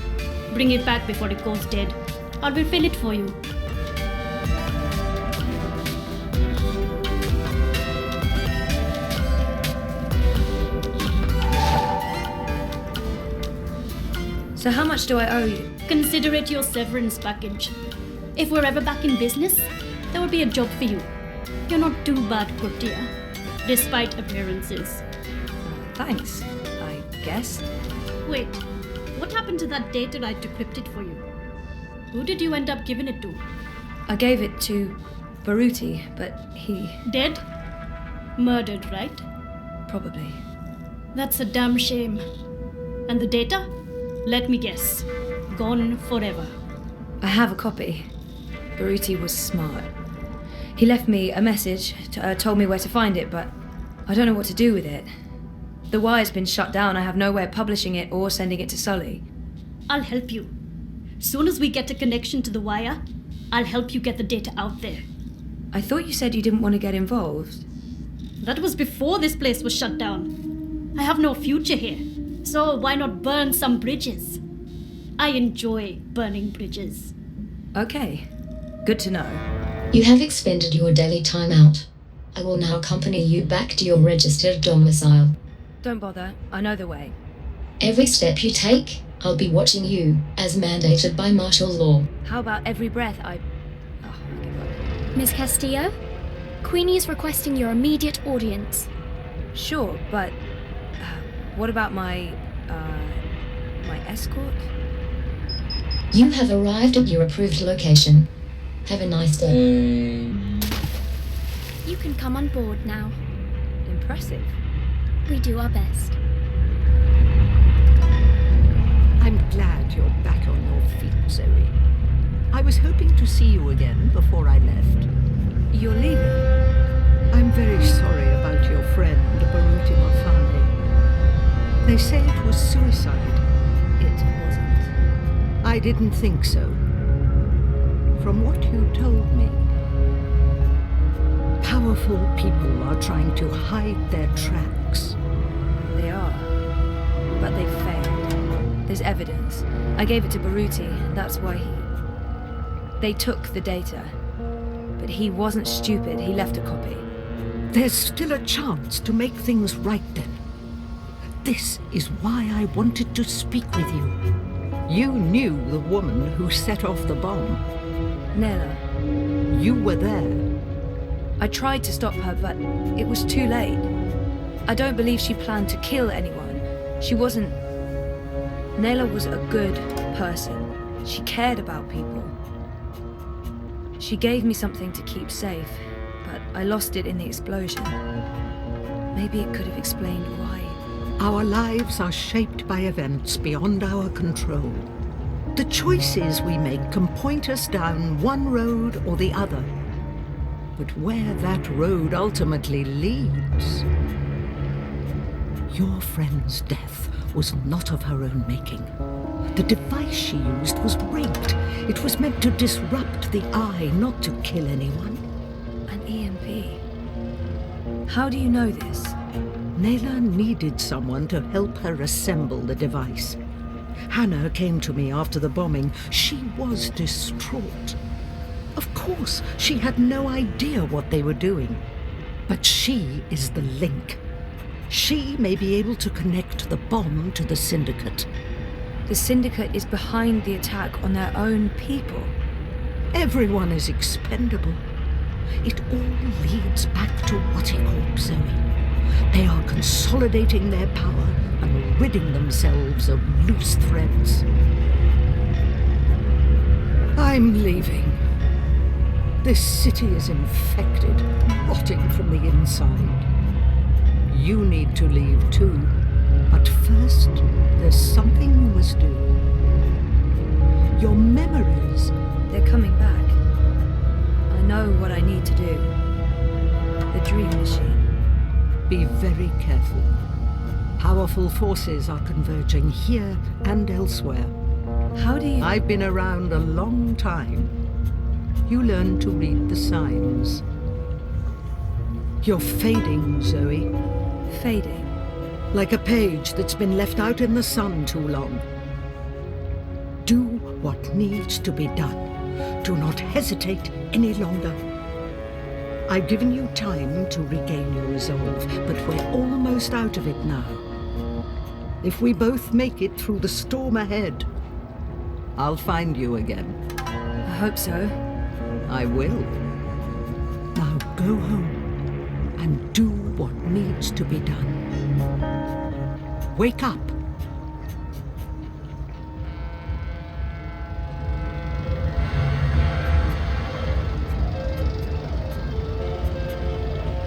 Bring it back before it goes dead. I'll refill it for you.
So how much do I owe you?
Consider it your severance package. If we're ever back in business, there will be a job for you. You're not too bad, Kurtia, despite appearances.
Thanks, I guess.
Wait, what happened to that data I decrypted for you? Who did you end up giving it to?
I gave it to Baruti, but he...
Dead? Murdered, right?
Probably.
That's a damn shame. And the data? Let me guess. Gone forever.
I have a copy. Baruti was smart. He left me a message, told me where to find it, but I don't know what to do with it. The wire's been shut down. I have no way of publishing it or sending it to Sully.
I'll help you. Soon as we get a connection to the wire, I'll help you get the data out there.
I thought you said you didn't want to get involved.
That was before this place was shut down. I have no future here, so why not burn some bridges? I enjoy burning bridges.
Okay, good to know.
You have expended your daily timeout. I will now accompany you back to your registered domicile.
Don't bother, I know the way.
Every step you take, I'll be watching you, as mandated by martial law.
How about every breath I give up.
Miss Castillo, Queenie is requesting your immediate audience.
Sure, but what about my escort?
You have arrived at your approved location. Have a nice day.
You can come on board now.
Impressive.
We do our best.
I'm glad you're back on your feet, Zoe. I was hoping to see you again before I left.
You're leaving?
I'm very sorry about your friend, Baruti Mafane. They say it was suicide.
It wasn't.
I didn't think so. From what you told me, powerful people are trying to hide their tracks.
They are, but they've failed. There's evidence. I gave it to Baruti, that's why They took the data. But he wasn't stupid, he left a copy.
There's still a chance to make things right then. This is why I wanted to speak with you. You knew the woman who set off the bomb.
Nella.
You were there.
I tried to stop her, but it was too late. I don't believe she planned to kill anyone. She wasn't... Nella was a good person. She cared about people. She gave me something to keep safe, but I lost it in the explosion. Maybe it could have explained why.
Our lives are shaped by events beyond our control. The choices we make can point us down one road or the other. But where that road ultimately leads... Your friend's death was not of her own making. The device she used was rigged. It was meant to disrupt the eye, not to kill anyone.
An EMP? How do you know this?
Nayla needed someone to help her assemble the device. Hannah came to me after the bombing. She was distraught. Of course, she had no idea what they were doing. But she is the link. She may be able to connect the bomb to the Syndicate.
The Syndicate is behind the attack on their own people.
Everyone is expendable. It all leads back to Whattycorp, Zoe. They are consolidating their power and ridding themselves of loose threads. I'm leaving. This city is infected, rotting from the inside. You need to leave too. But first, there's something you must do. Your memories...
They're coming back. I know what I need to do. The Dream Machine.
Be very careful. Powerful forces are converging here and elsewhere.
How do you...
I've been around a long time. You learn to read the signs. You're fading, Zoe.
Fading?
Like a page that's been left out in the sun too long. Do what needs to be done. Do not hesitate any longer. I've given you time to regain your resolve, but we're almost out of it now. If we both make it through the storm ahead, I'll find you again.
I hope so.
I will. Now go home and do what needs to be done. Wake up.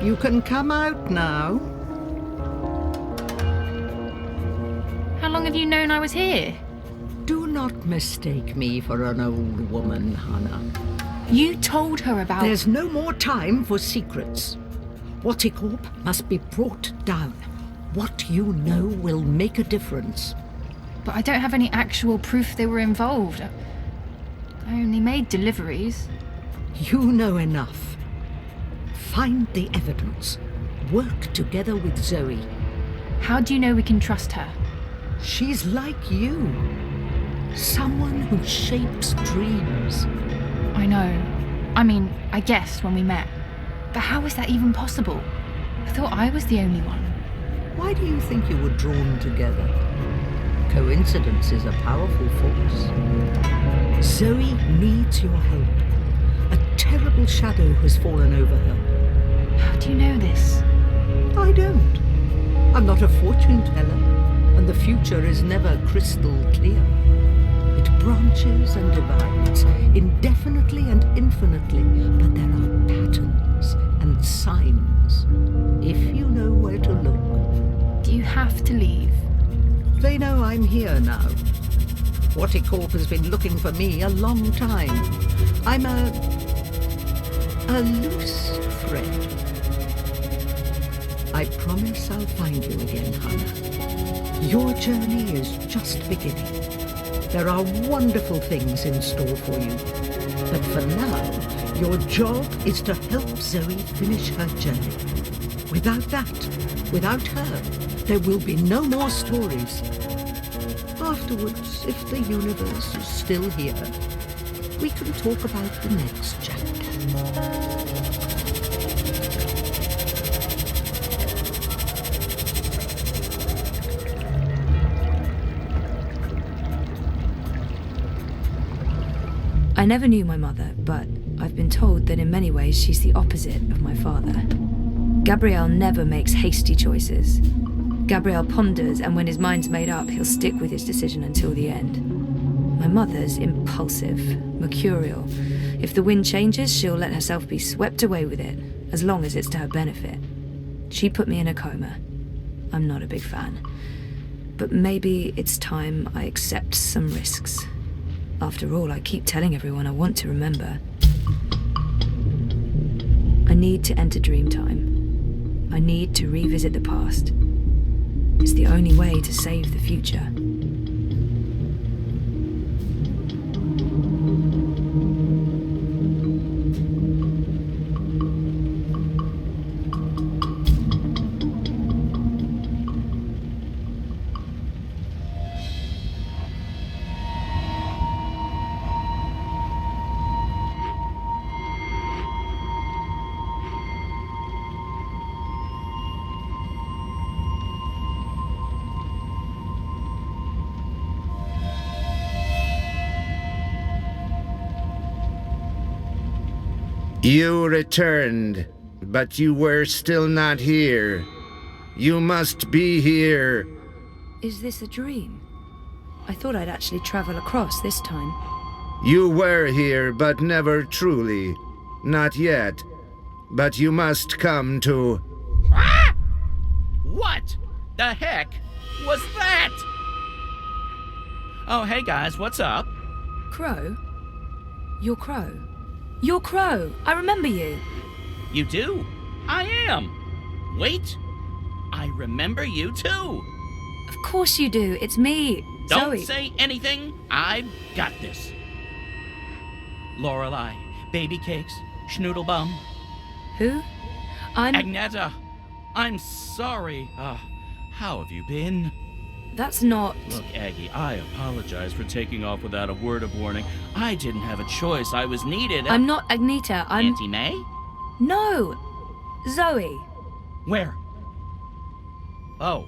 You can come out now.
How long have you known I was here?
Do not mistake me for an old woman, Hannah.
You told her about...
There's no more time for secrets. Whattycorp must be brought down. What you know will make a difference.
But I don't have any actual proof they were involved. I only made deliveries.
You know enough. Find the evidence. Work together with Zoe.
How do you know we can trust her?
She's like you. Someone who shapes dreams.
I know. I mean, I guess when we met. But how is that even possible? I thought I was the only one.
Why do you think you were drawn together? Coincidence is a powerful force. Zoe needs your help. A terrible shadow has fallen over her.
How do you know this?
I don't. I'm not a fortune teller, and the future is never crystal clear. It branches and divides, indefinitely and infinitely, but there are patterns and signs, if you know where to look.
Do you have to leave?
They know I'm here now. Whattycorp has been looking for me a long time. I'm a loose thread. I promise I'll find you again, Hannah. Your journey is just beginning. There are wonderful things in store for you. But for now, your job is to help Zoe finish her journey. Without that, without her, there will be no more stories. Afterwards, if the universe is still here, we can talk about the next chapter.
I never knew my mother, but I've been told that in many ways she's the opposite of my father. Gabriel never makes hasty choices. Gabriel ponders, and when his mind's made up, he'll stick with his decision until the end. My mother's impulsive, mercurial. If the wind changes, she'll let herself be swept away with it, as long as it's to her benefit. She put me in a coma. I'm not a big fan. But maybe it's time I accept some risks. After all, I keep telling everyone I want to remember. I need to enter Dreamtime. I need to revisit the past. It's the only way to save the future.
You returned, but you were still not here. You must be here.
Is this a dream? I thought I'd actually travel across this time.
You were here, but never truly. Not yet. But you must come to...
Ah! What the heck was that? Oh, hey guys, what's up?
Crow? You're Crow. You're Crow. I remember you.
You do? I am. Wait. I remember you too.
Of course you do. It's me,
Don't
Zoe.
say anything. I've got this. Lorelei, baby cakes, schnoodlebum.
Who? I'm...
Agneta. I'm sorry. How have you been?
That's not...
Look, Aggie, I apologize for taking off without a word of warning. I didn't have a choice. I was needed.
I'm not Agneta. I'm...
Auntie May?
No. Zoe.
Where? Oh,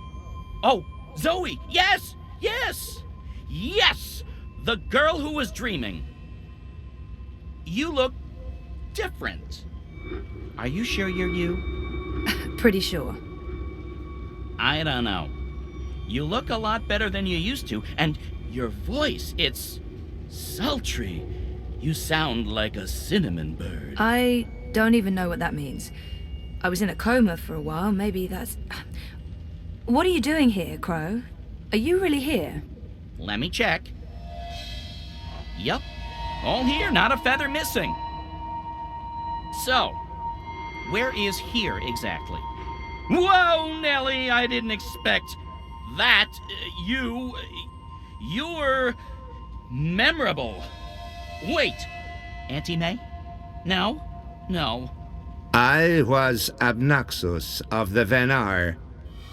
Zoe! Yes! Yes! Yes! The girl who was dreaming. You look different. Are you sure you're you?
Pretty sure.
I don't know. You look a lot better than you used to, and your voice, it's sultry. You sound like a cinnamon bird.
I don't even know what that means. I was in a coma for a while. Maybe that's... What are you doing here, Crow? Are you really here?
Let me check. Yup. All here, not a feather missing. So, where is here exactly? Whoa, Nellie, I didn't expect that. You're memorable. Wait, Auntie May? No.
I was Abnaxus of the Venar.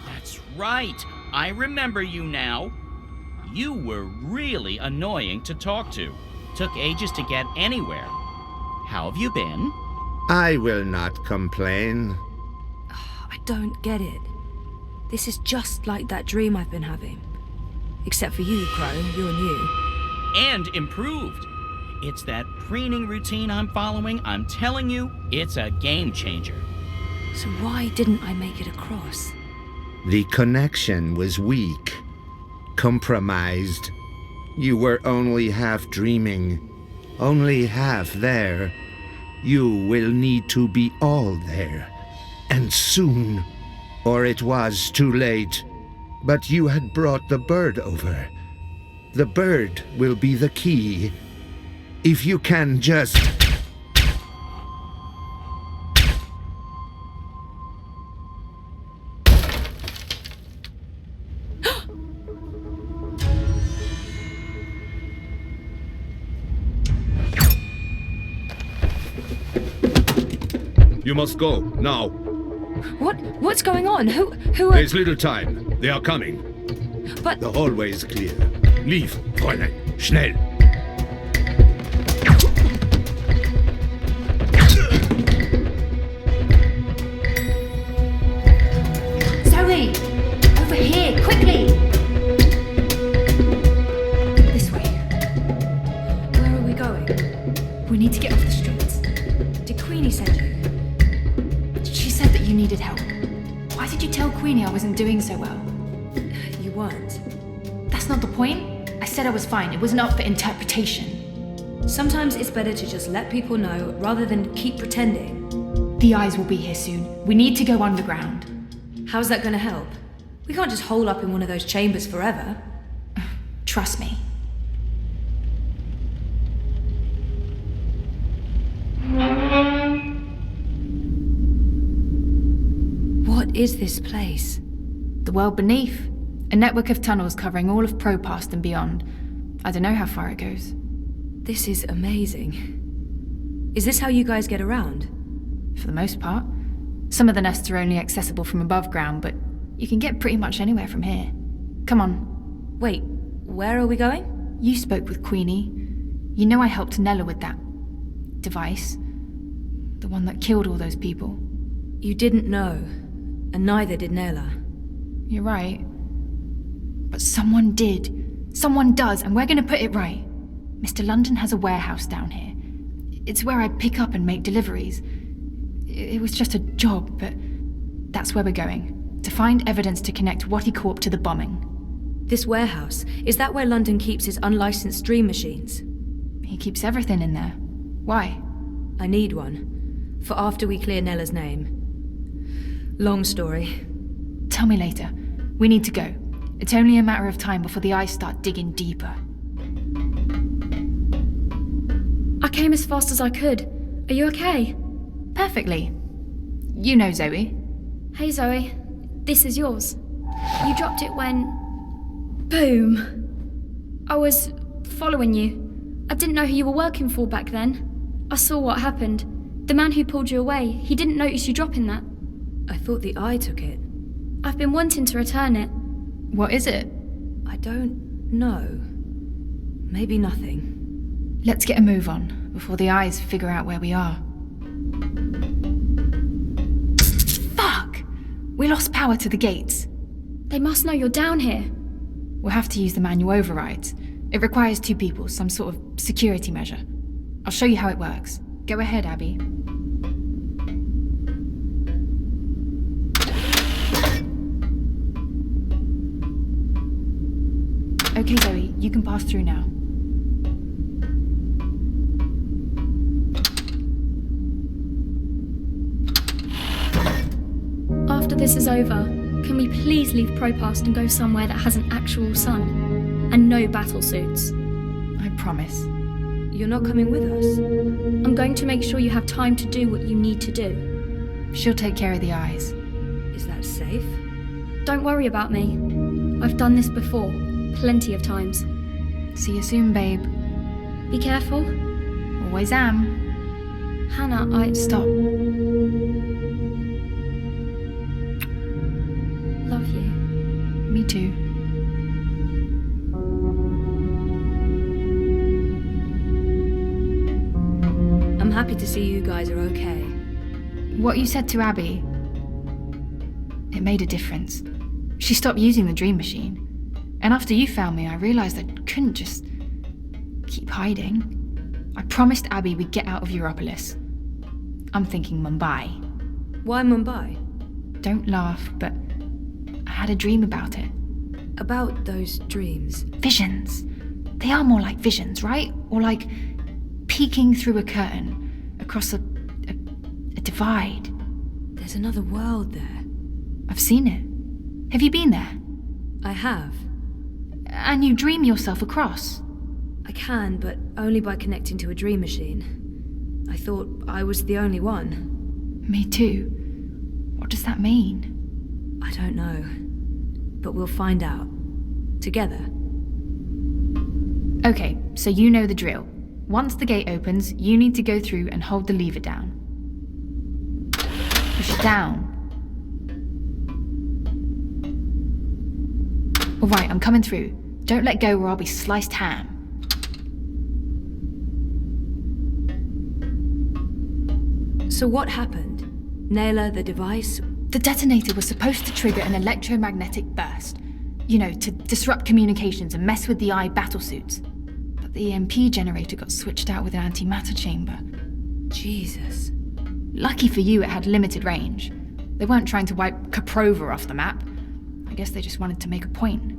That's right. I remember you now. You were really annoying to talk to. Took ages to get anywhere. How have you been?
I will not complain.
I don't get it. This is just like that dream I've been having. Except for you, Crow. You're new.
And improved. It's that preening routine I'm following. I'm telling you, it's a game changer.
So why didn't I make it across?
The connection was weak. Compromised. You were only half dreaming. Only half there. You will need to be all there. And soon. Or it was too late. But you had brought the bird over. The bird will be the key. If you can just...
You must go, now.
What's going on? Who are...
There's little time. They are coming.
But...
The hallway is clear.
Leave, Fräulein. Schnell.
Zoe! Over here, quickly!
This way. Where are we going?
We need to get off the streets.
Did Queenie send you?
She said that you needed help. Why did you tell Queenie I wasn't doing so well?
You weren't.
That's not the point. I said I was fine. It wasn't up for interpretation.
Sometimes it's better to just let people know rather than keep pretending.
The eyes will be here soon. We need to go underground.
How's that going to help? We can't just hole up in one of those chambers forever.
Trust me.
What is this place?
The world beneath. A network of tunnels covering all of Propast and beyond. I don't know how far it goes.
This is amazing. Is this how you guys get around?
For the most part. Some of the nests are only accessible from above ground, but you can get pretty much anywhere from here. Come on.
Wait, where are we going?
You spoke with Queenie. You know I helped Nella with that device. The one that killed all those people.
You didn't know, and neither did Nella.
You're right. But someone did. Someone does, and we're gonna put it right. Mr. London has a warehouse down here. It's where I pick up and make deliveries. It was just a job, but that's where we're going. To find evidence to connect what he caught to the bombing.
This warehouse, is that where London keeps his unlicensed dream machines?
He keeps everything in there. Why?
I need one. For after we clear Nella's name. Long story.
Tell me later. We need to go. It's only a matter of time before the eyes start digging deeper.
I came as fast as I could. Are you okay?
Perfectly. You know Zoe.
Hey Zoe, this is yours. You dropped it when... Boom! I was following you. I didn't know who you were working for back then. I saw what happened. The man who pulled you away, he didn't notice you dropping that.
I thought the eye took it.
I've been wanting to return it.
What is it?
I don't know. Maybe nothing.
Let's get a move on, before the eyes figure out where we are. Fuck! We lost power to the gates.
They must know you're down here.
We'll have to use the manual overrides. It requires 2 people, some sort of security measure. I'll show you how it works. Go ahead, Abby. Okay, Zoe, you can pass through now.
After this is over, can we please leave Propast and go somewhere that has an actual sun? And no battle suits?
I promise.
You're not coming with us?
I'm going to make sure you have time to do what you need to do.
She'll take care of the eyes.
Is that safe?
Don't worry about me. I've done this before, plenty of times.
See you soon, babe.
Be careful.
Always am.
Hannah,
Stop.
Love you.
Me too.
I'm happy to see you guys are okay.
What you said to Abby, it made a difference. She stopped using the dream machine. And after you found me, I realized I couldn't just keep hiding. I promised Abby we'd get out of Europolis. I'm thinking Mumbai.
Why Mumbai?
Don't laugh, but I had a dream about it.
About those dreams?
Visions. They are more like visions, right? Or like peeking through a curtain across a divide.
There's another world there.
I've seen it. Have you been there?
I have.
And you dream yourself across?
I can, but only by connecting to a dream machine. I thought I was the only one.
Me too. What does that mean?
I don't know. But we'll find out. Together.
Okay, so you know the drill. Once the gate opens, you need to go through and hold the lever down. Push it down. All right, I'm coming through. Don't let go or I'll be sliced ham.
So what happened? Naylor, the device?
The detonator was supposed to trigger an electromagnetic burst. You know, to disrupt communications and mess with the eye battlesuits. But the EMP generator got switched out with an antimatter chamber.
Jesus.
Lucky for you, it had limited range. They weren't trying to wipe Caprova off the map. I guess they just wanted to make a point.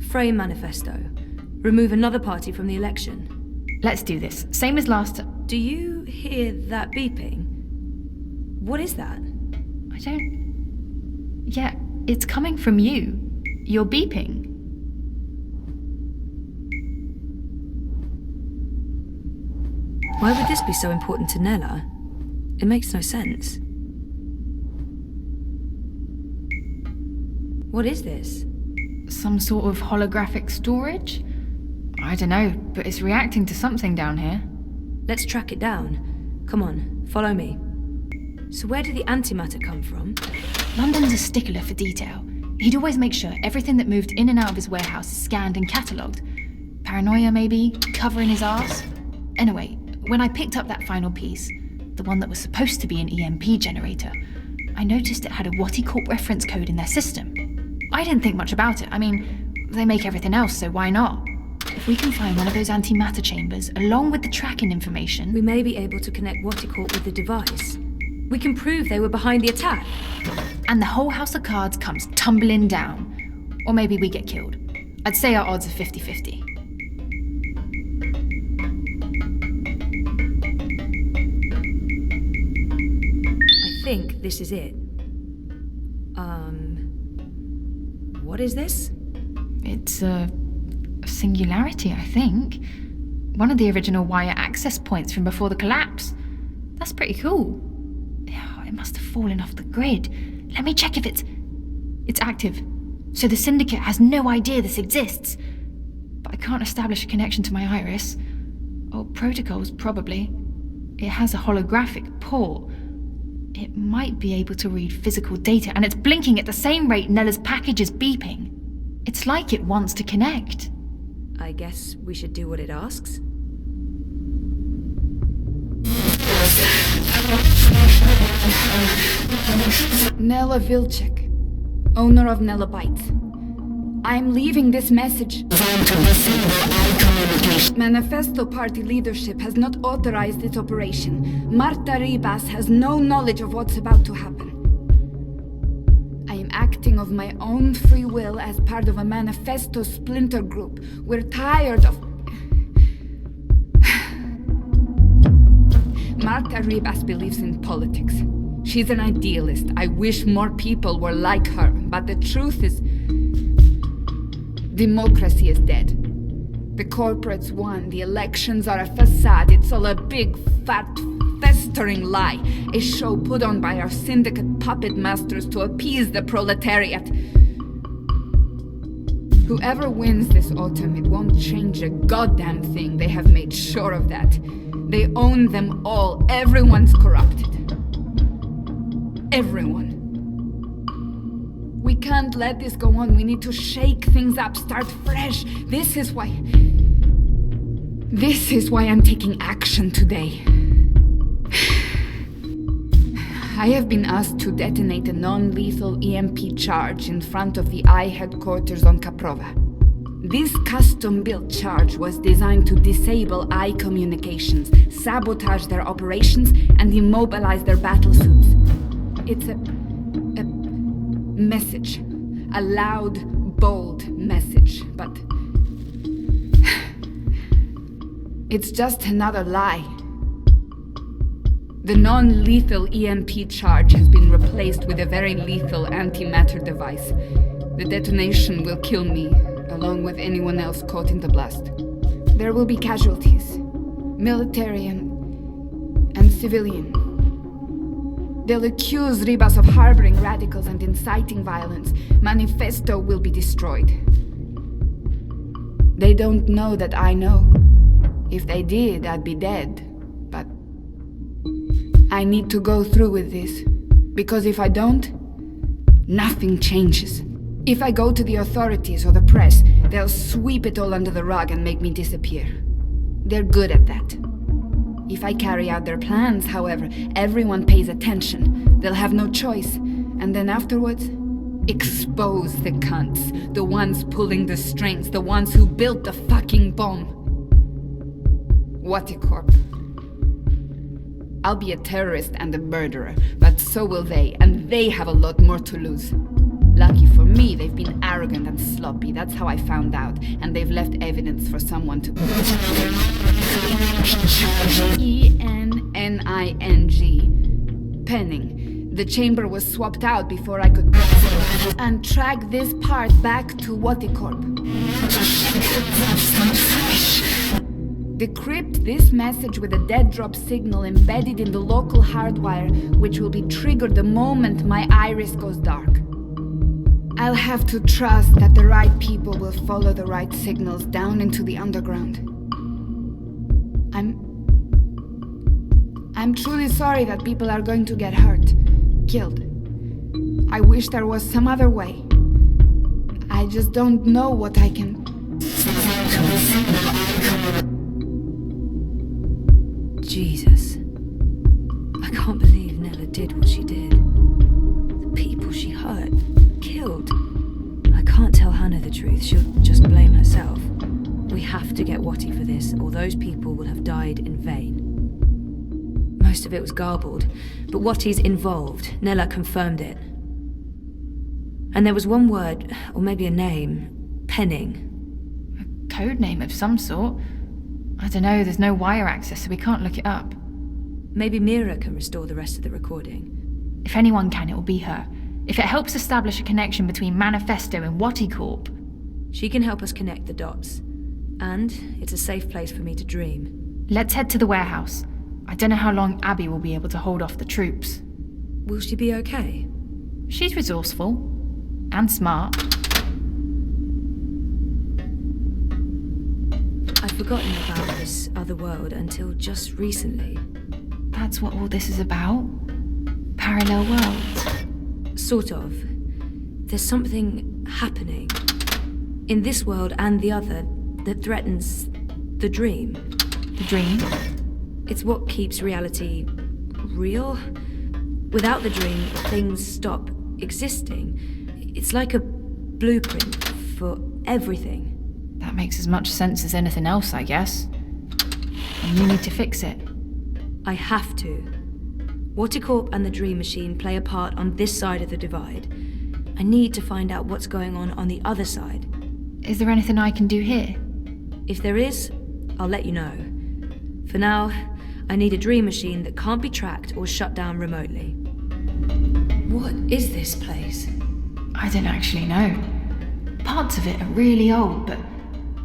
Frame manifesto. Remove another party from the election.
Let's do this. Same as last time.
Do you hear that beeping? What is that?
I don't... Yeah, it's coming from you. You're beeping.
Why would this be so important to Nella? It makes no sense. What is this?
Some sort of holographic storage? I don't know, but it's reacting to something down here.
Let's track it down. Come on, follow me. So where did the antimatter come from?
London's a stickler for detail. He'd always make sure everything that moved in and out of his warehouse is scanned and catalogued. Paranoia, maybe? Covering his arse? Anyway, when I picked up that final piece, the one that was supposed to be an EMP generator, I noticed it had a Watticorp reference code in their system. I didn't think much about it. I mean, they make everything else, so why not? If we can find one of those antimatter chambers, along with the tracking information...
We may be able to connect Watticorp with the device. We can prove they were behind the attack.
And the whole house of cards comes tumbling down. Or maybe we get killed. I'd say our odds are 50-50.
I think this is it. What is this?
It's a singularity, I think. One of the original wire access points from before the collapse. That's pretty cool. It must have fallen off the grid. Let me check if it's active. So the Syndicate has no idea this exists. But I can't establish a connection to my iris. Or protocols, probably. It has a holographic port. It might be able to read physical data, and it's blinking at the same rate Nella's package is beeping. It's like it wants to connect.
I guess we should do what it asks.
Nella Vilcek, owner of Nella Bytes. I'm leaving this message. Manifesto Party leadership has not authorized this operation. Marta Ribas has no knowledge of what's about to happen. I am acting of my own free will as part of a Manifesto splinter group. We're tired of... Marta Ribas believes in politics. She's an idealist. I wish more people were like her, but the truth is... democracy is dead. The corporates won. The elections are a facade. It's all a big, fat, festering lie. A show put on by our syndicate puppet masters to appease the proletariat. Whoever wins this autumn, it won't change a goddamn thing. They have made sure of that. They own them all. Everyone's corrupted. Everyone. We can't let this go on. We need to shake things up, start fresh. This is why I'm taking action today. I have been asked to detonate a non-lethal EMP charge in front of the I headquarters on Caprova. This custom-built charge was designed to disable I communications, sabotage their operations, and immobilize their battlesuits. It's a message. A loud, bold message, but... it's just another lie. The non-lethal EMP charge has been replaced with a very lethal antimatter device. The detonation will kill me, along with anyone else caught in the blast. There will be casualties, military and civilian. They'll accuse Ribas of harboring radicals and inciting violence. Manifesto will be destroyed. They don't know that I know. If they did, I'd be dead. But I need to go through with this. Because if I don't, nothing changes. If I go to the authorities or the press, they'll sweep it all under the rug and make me disappear. They're good at that. If I carry out their plans, however, everyone pays attention. They'll have no choice. And then afterwards, expose the cunts. The ones pulling the strings. The ones who built the fucking bomb. Watticorp. I'll be a terrorist and a murderer, but so will they, and they have a lot more to lose. Lucky for me, they've been arrogant and sloppy. That's how I found out. And they've left evidence for someone to... E-N-N-I-N-G. Penning. The chamber was swapped out before I could... and track this part back to Watticorp. Decrypt this message with a dead drop signal embedded in the local hardwire, which will be triggered the moment my iris goes dark. I'll have to trust that the right people will follow the right signals down into the underground. I'm truly sorry that people are going to get hurt, killed. I wish there was some other way. I just don't know what I can...
Jesus. I can't believe Nella did what she did. The people she hurt, killed. I can't tell Hannah the truth. She'll just blame herself. We have to get Watty for this, or those people will have died in vain. Most of it was garbled, but Watty's involved. Nella confirmed it. And there was one word, or maybe a name, Penning.
A code name of some sort. I don't know, there's no wire access, so we can't look it up.
Maybe Mira can restore the rest of the recording.
If anyone can, it will be her. If it helps establish a connection between Manifesto and Watty Corp.
She can help us connect the dots. And it's a safe place for me to dream.
Let's head to the warehouse. I don't know how long Abby will be able to hold off the troops.
Will she be okay?
She's resourceful. And smart.
I'd forgotten about this other world until just recently.
That's what all this is about? Parallel worlds?
Sort of. There's something happening in this world and the other that threatens the dream.
The dream?
It's what keeps reality real. Without the dream, things stop existing. It's like a blueprint for everything.
That makes as much sense as anything else, I guess. And you need to fix it.
I have to. Watticorp and the Dream Machine play a part on this side of the divide. I need to find out what's going on the other side.
Is there anything I can do here?
If there is, I'll let you know. For now, I need a Dream Machine that can't be tracked or shut down remotely. What is this place?
I don't actually know. Parts of it are really old, but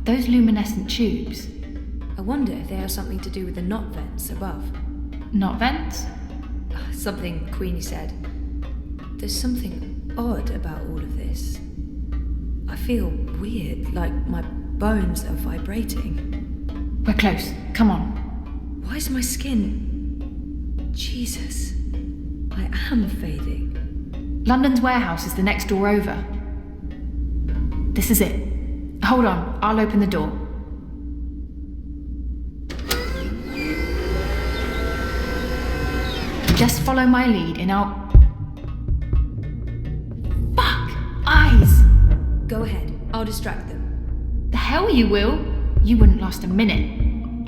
those luminescent tubes...
I wonder if they have something to do with the knot vents above.
Knot vents?
Something Queenie said. There's something odd about all of this. I feel weird, like my bones are vibrating.
We're close. Come on.
Why is my skin... Jesus. I am fading.
London's warehouse is the next door over. This is it. Hold on, I'll open the door. Just follow my lead and I'll... Fuck! Eyes!
Go ahead, I'll distract them.
The hell you will? You wouldn't last a minute.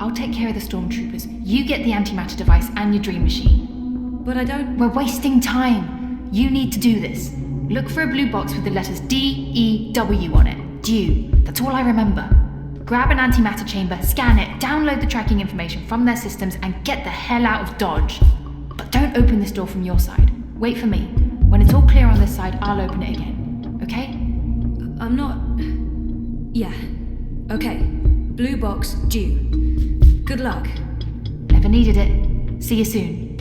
I'll take care of the stormtroopers. You get the antimatter device and your dream machine.
But I don't...
We're wasting time. You need to do this. Look for a blue box with the letters D-E-W on it. Dew. That's all I remember. Grab an antimatter chamber, scan it, download the tracking information from their systems, and get the hell out of Dodge. But don't open this door from your side. Wait for me. When it's all clear on this side, I'll open it again. Okay?
I'm not... Yeah. Okay. Blue box, due. Good luck.
Never needed it. See you soon.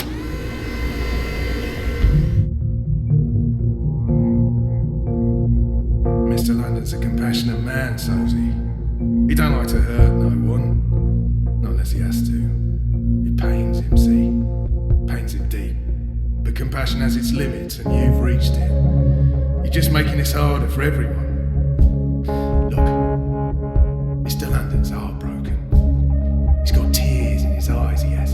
Mr. Landon's a compassionate man, so's he. He don't like to hurt no one. Not unless he has to. It pains him, see? Pains him deep. But compassion has its limits, and you've reached it. You're just making this harder for everyone. Look, Mr. Landon's heartbroken. He's got tears in his eyes, he has.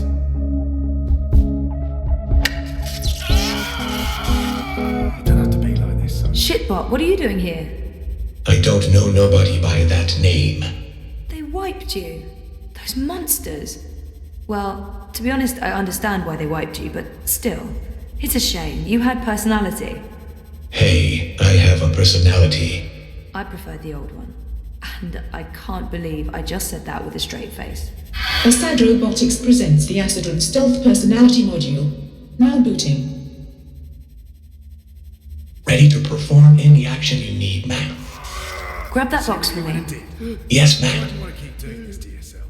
You don't have to be like this, son.
Shitbot, what are you doing here?
I don't know nobody by that name.
They wiped you. Those monsters. Well, to be honest, I understand why they wiped you, but still. It's a shame. You had personality.
Hey, I have a personality.
I prefer the old one. And I can't believe I just said that with a straight face.
Asad Robotics presents the Accident Stealth Personality Module. Now booting.
Ready to perform any action you need, ma'am.
Grab that box for me.
Yes, ma'am.
Why do you want to keep doing this to yourself?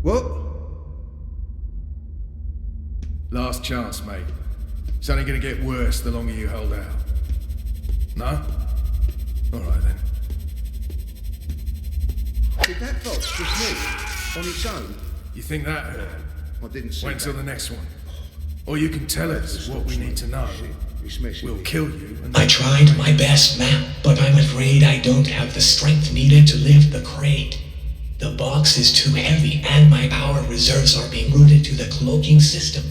What?
Last chance, mate. It's only gonna get worse the longer you hold out. No? Alright then.
Did that box just move on its own?
You think that hurt?
I didn't see
Wait
that.
till the next one. Or you can tell us what we need to know. We'll kill you.
I tried my best, ma'am, but I'm afraid I don't have the strength needed to lift the crate. The box is too heavy, and my power reserves are being routed to the cloaking system.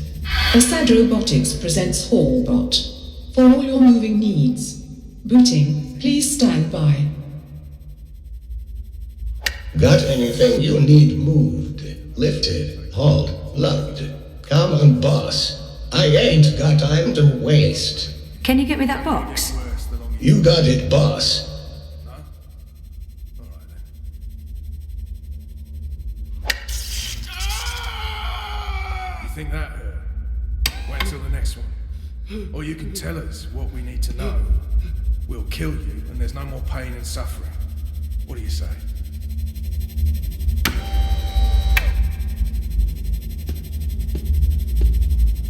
Assad Robotics presents Hallbot. For all your moving needs. Booting, please stand by.
Got anything you need moved, lifted, hauled, lugged? Come on, boss. I ain't got time to waste.
Can you get me that box?
You got it, boss.
You think that hurt? Wait till the next one. Or you can tell us what we need to know. We'll kill you, and there's no more pain and suffering. What do you say?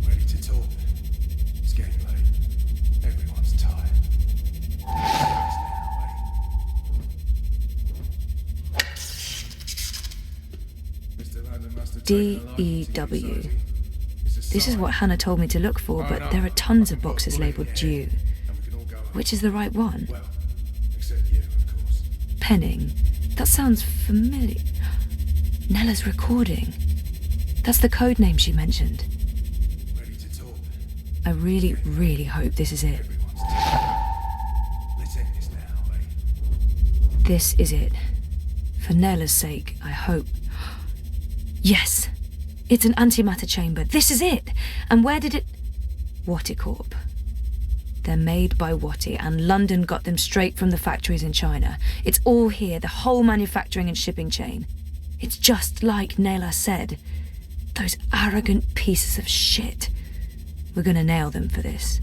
Ready to talk? It's getting late. Everyone's tired.
DEW. This is what Hannah told me to look for, but there are tons of boxes labelled due. Which is the right one? Penning. That sounds familiar. Nella's recording. That's the code name she mentioned. I really, really hope this is it. This is it. For Nella's sake, I hope. Yes! It's an antimatter chamber. This is it! And where did it... Wattie Corp. They're made by Wattie, and London got them straight from the factories in China. It's all here, the whole manufacturing and shipping chain. It's just like Nela said. Those arrogant pieces of shit. We're gonna nail them for this.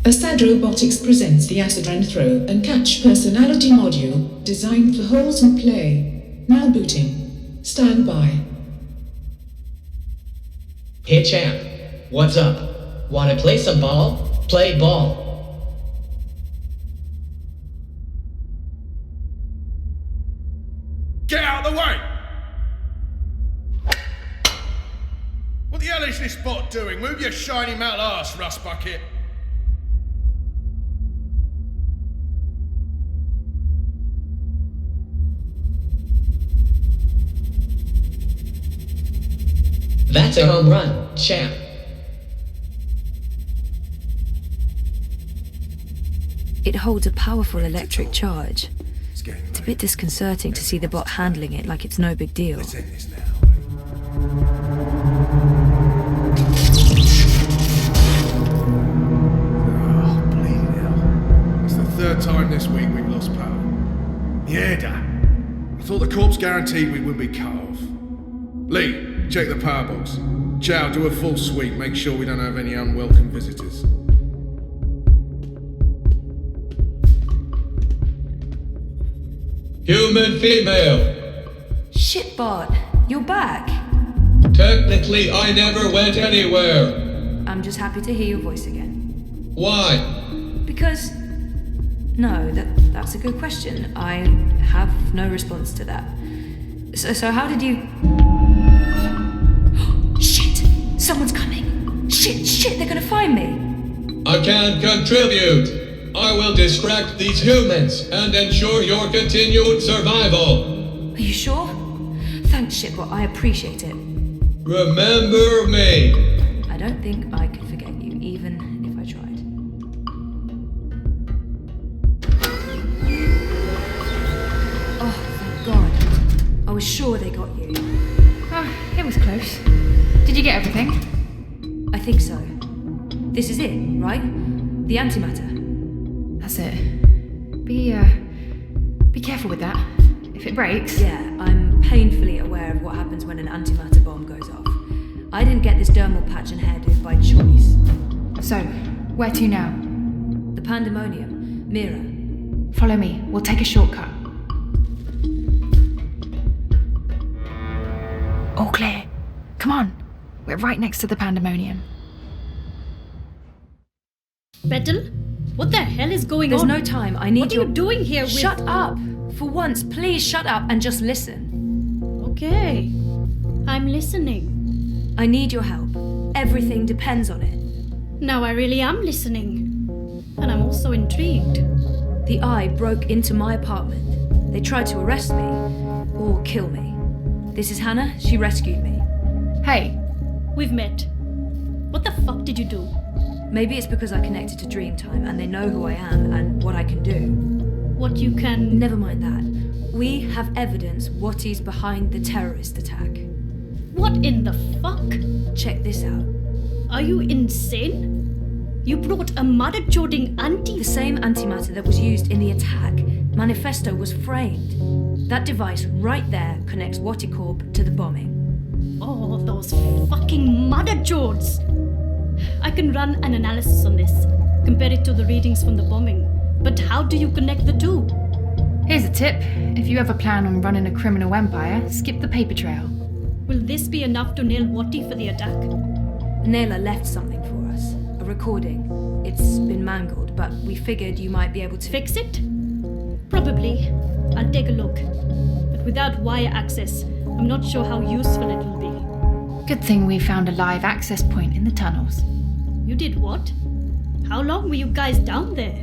Assad Robotics presents the Acid and Throw and Catch personality module designed for wholesome play. Now booting. Stand by.
Hey champ, what's up? Wanna play some ball? Play ball.
Get out of the way! What the hell is this bot doing? Move your shiny metal arse, rust bucket!
That's a home run, champ.
It holds a powerful electric charge. It's a bit disconcerting to see the bot handling it like it's no big deal.
It's the third time this week we've lost power. Mierda! I thought the corpse guaranteed we wouldn't be cut off. Lee, check the power box. Chow, do a full sweep. Make sure we don't have any unwelcome visitors.
Human female.
Shit, bot. You're back.
Technically, I never went anywhere.
I'm just happy to hear your voice again.
Why?
Because... No, that's a good question. I have no response to that. So how did you... Shit! Someone's coming! Shit, they're gonna find me!
I can't contribute. I will distract these humans and ensure your continued survival.
Are you sure? Thanks, Shitbot. I appreciate it.
Remember me.
I don't think I could forget you, even if I tried. Oh, thank God. I was sure they got you.
Oh, it was close. Did you get everything?
I think so. This is it, right? The antimatter.
That's it. Be careful with that. If it breaks...
Yeah, I'm painfully aware of what happens when an antimatter bomb goes off. I didn't get this dermal patch and hairdo by choice.
So, where to now?
The Pandemonium. Mira.
Follow me. We'll take a shortcut. All clear. Come on. We're right next to the pandemonium.
Battle? What the hell is going
There's
on?
no time. I need
What are you doing here with...
Shut up! For once, please shut up and just listen.
Okay. I'm listening.
I need your help. Everything depends on it.
Now I really am listening. And I'm also intrigued.
The Eye broke into my apartment. They tried to arrest me or kill me. This is Hannah. She rescued me.
Hey.
We've met. What the fuck did you do?
Maybe it's because I connected to Dreamtime and they know who I am and what I can do.
What you can...
Never mind that. We have evidence what is behind the terrorist attack.
What in the fuck?
Check this out.
Are you insane? You brought a mother-joding
The same antimatter that was used in the attack. Manifesto was framed. That device right there connects Waticorp to the bombing.
Oh, those fucking mother-jods! I can run an analysis on this, compare it to the readings from the bombing. But how do you connect the two?
Here's a tip. If you ever plan on running a criminal empire, skip the paper trail.
Will this be enough to nail Wati for the attack?
Naylor left something for us. A recording. It's been mangled, but we figured you might be able to...
Fix it? Probably. I'll take a look. But without wire access, I'm not sure how useful it will be.
Good thing we found a live access point in the tunnels.
You did what? How long were you guys down there?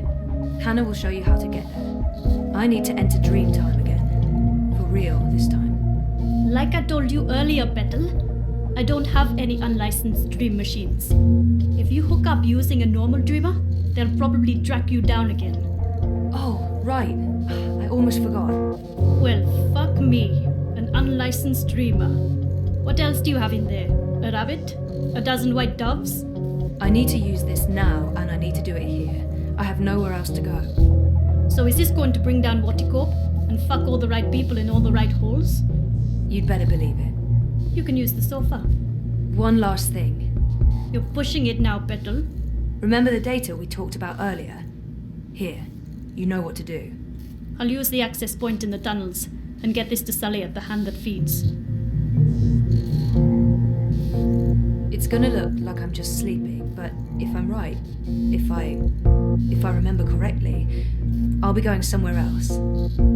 Hannah will show you how to get there. I need to enter Dreamtime again. For real this time.
Like I told you earlier, Petal, I don't have any unlicensed dream machines. If you hook up using a normal dreamer, they'll probably track you down again.
Oh, right. I almost forgot.
Well, fuck me. An unlicensed dreamer. What else do you have in there? A rabbit? A dozen white doves?
I need to use this now, and I need to do it here. I have nowhere else to go.
So is this going to bring down Waticorp and fuck all the right people in all the right holes?
You'd better believe it.
You can use the sofa.
One last thing.
You're pushing it now, Petal.
Remember the data we talked about earlier? Here. You know what to do.
I'll use the access point in the tunnels and get this to Sully at the hand that feeds.
It's gonna look like I'm just sleeping, but if I'm right, if I remember correctly, I'll be going somewhere else.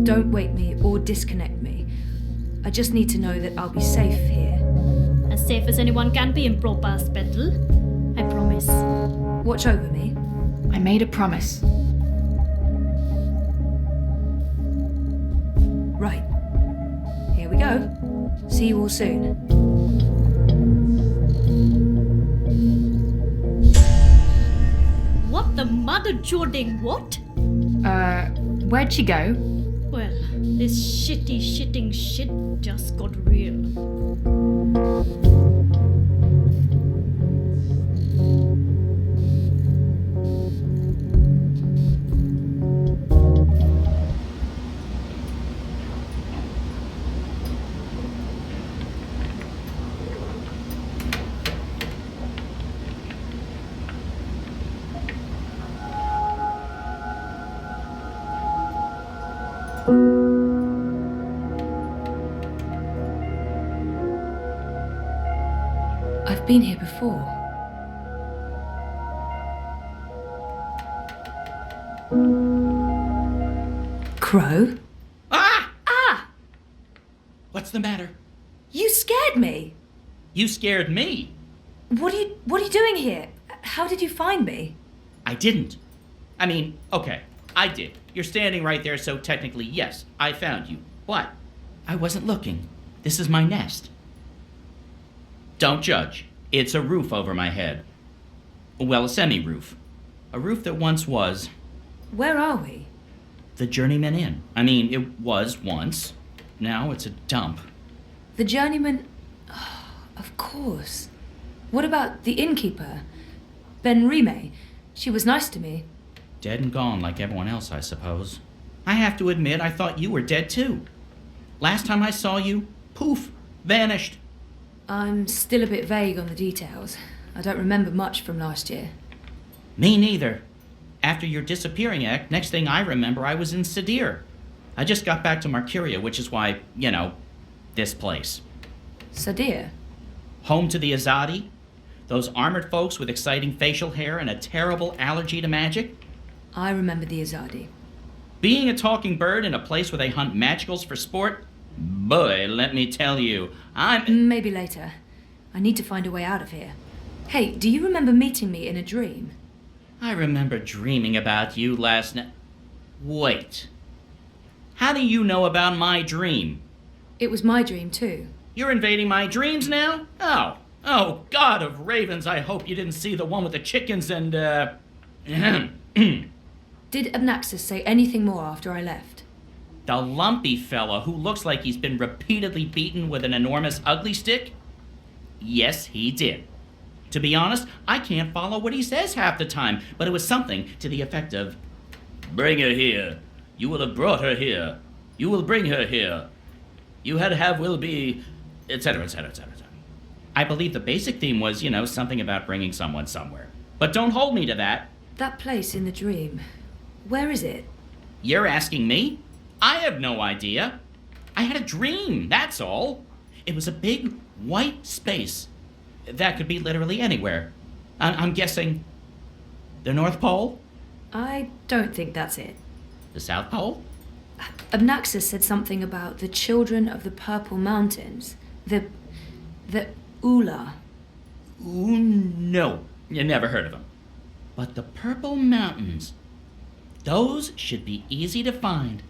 Don't wake me or disconnect me. I just need to know that I'll be safe here.
As safe as anyone can be in Propass, Petal. I promise.
Watch over me.
I made a promise.
Right. Here we go. See you all soon.
What the mother-jording what?
Where'd she go?
Well, this shitting shit just got real.
I've been here before. Crow?
Ah!
Ah!
What's the matter?
You scared me!
You scared me.
What are you doing here? How did you find me?
I didn't. I mean, okay, I did. You're standing right there, so technically, yes, I found you. But I wasn't looking. This is my nest. Don't judge. It's a roof over my head. Well, a semi-roof. A roof that once was...
Where are we?
The Journeyman Inn. I mean, it was once. Now it's a dump.
The Journeyman... Oh, of course. What about the innkeeper? Ben Rime. She was nice to me.
Dead and gone like everyone else, I suppose. I have to admit, I thought you were dead too. Last time I saw you, poof, vanished.
I'm still a bit vague on the details. I don't remember much from last year.
Me neither. After your disappearing act, next thing I remember, I was in Sadir. I just got back to Marcuria, which is why, this place.
Sadir?
Home to the Azadi? Those armored folks with exciting facial hair and a terrible allergy to magic?
I remember the Azadi.
Being a talking bird in a place where they hunt magicals for sport? Boy, let me tell you,
Maybe later. I need to find a way out of here. Hey, do you remember meeting me in a dream?
I remember dreaming about you last night. Wait. How do you know about my dream?
It was my dream, too.
You're invading my dreams now? Oh, God of ravens, I hope you didn't see the one with the chickens and,
Did Abnaxis say anything more after I left?
The lumpy fella who looks like he's been repeatedly beaten with an enormous ugly stick? Yes, he did. To be honest, I can't follow what he says half the time, but it was something to the effect of, "Bring her here. You will have brought her here. You will bring her here. You had have will be," etc., etc., etc. I believe the basic theme was, something about bringing someone somewhere. But don't hold me to that.
That place in the dream, where is it?
You're asking me? I have no idea. I had a dream, that's all. It was a big white space. That could be literally anywhere. I'm guessing the North Pole?
I don't think that's it.
The South Pole?
Abnaxis said something about the children of the Purple Mountains. The Ula.
Ooh, no. You never heard of them. But the Purple Mountains, those should be easy to find.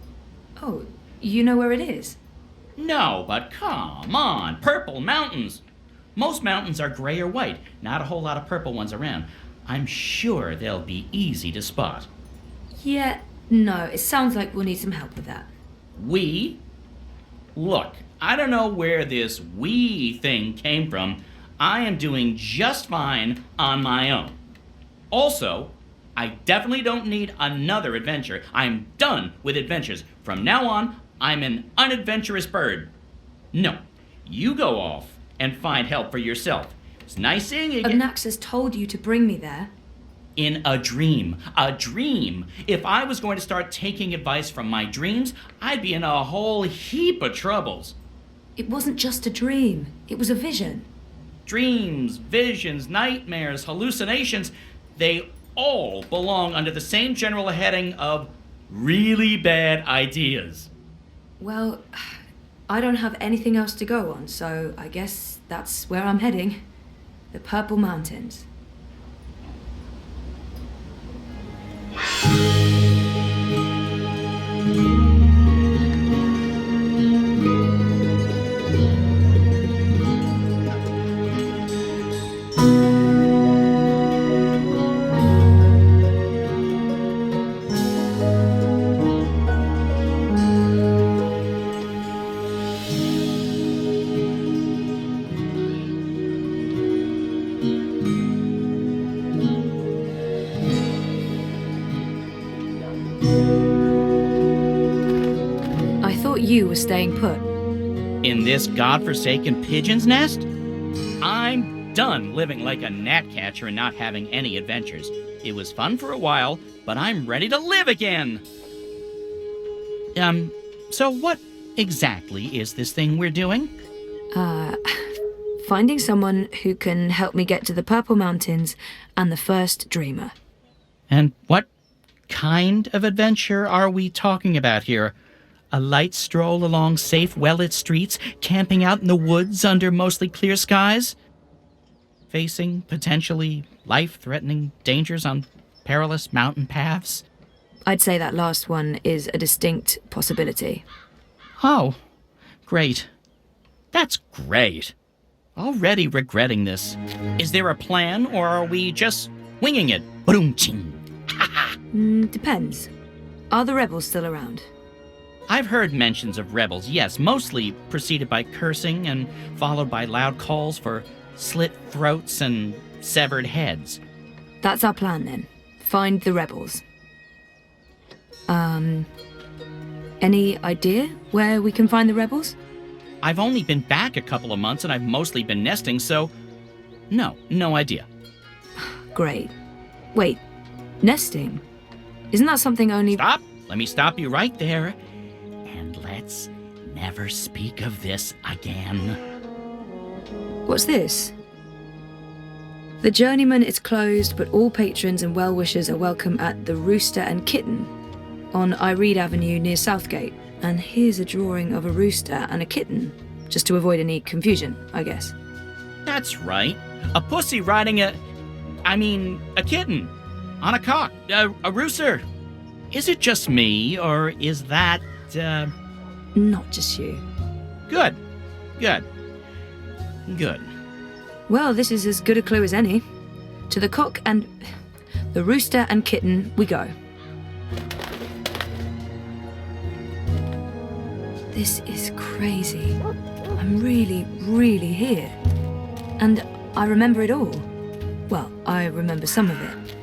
Oh, you know where it is?
No, but come on, Purple Mountains. Most mountains are gray or white, not a whole lot of purple ones around. I'm sure they'll be easy to spot.
Yeah, no, it sounds like we'll need some help with that.
We? Look, I don't know where this we thing came from. I am doing just fine on my own. Also, I definitely don't need another adventure. I'm done with adventures. From now on, I'm an unadventurous bird. No, you go off and find help for yourself. It's nice seeing you again.
Abnaxis told you to bring me there.
In a dream. A dream. If I was going to start taking advice from my dreams, I'd be in a whole heap of troubles.
It wasn't just a dream. It was a vision.
Dreams, visions, nightmares, hallucinations, they all belong under the same general heading of really bad ideas.
Well, I don't have anything else to go on, so I guess that's where I'm heading. The Purple Mountains. You were staying put.
In this godforsaken pigeon's nest? I'm done living like a gnatcatcher and not having any adventures. It was fun for a while, but I'm ready to live again. So what exactly is this thing we're doing?
Finding someone who can help me get to the Purple Mountains and the first dreamer.
And what kind of adventure are we talking about here? A light stroll along safe, well-lit streets, camping out in the woods under mostly clear skies? Facing, potentially, life-threatening dangers on perilous mountain paths?
I'd say that last one is a distinct possibility.
Oh, great. That's great. Already regretting this. Is there a plan, or are we just winging it? Boom-ching.
Depends. Are the rebels still around?
I've heard mentions of rebels, yes, mostly preceded by cursing and followed by loud calls for slit throats and severed heads.
That's our plan, then. Find the rebels. Any idea where we can find the rebels?
I've only been back a couple of months and I've mostly been nesting, so no idea.
Great. Wait, nesting? Isn't that something only...
Stop! Let me stop you right there. And let's never speak of this again.
What's this? The Journeyman is closed, but all patrons and well-wishers are welcome at the Rooster and Kitten on Iread Avenue near Southgate. And here's a drawing of a rooster and a kitten, just to avoid any confusion, I guess.
That's right. A pussy riding a kitten. On a cock. A rooster. Is it just me, or is that,
Not just you.
Good. Good.
Well, this is as good a clue as any. To the cock and the rooster and kitten we go. This is crazy. I'm really, really here. And I remember it all. Well, I remember some of it.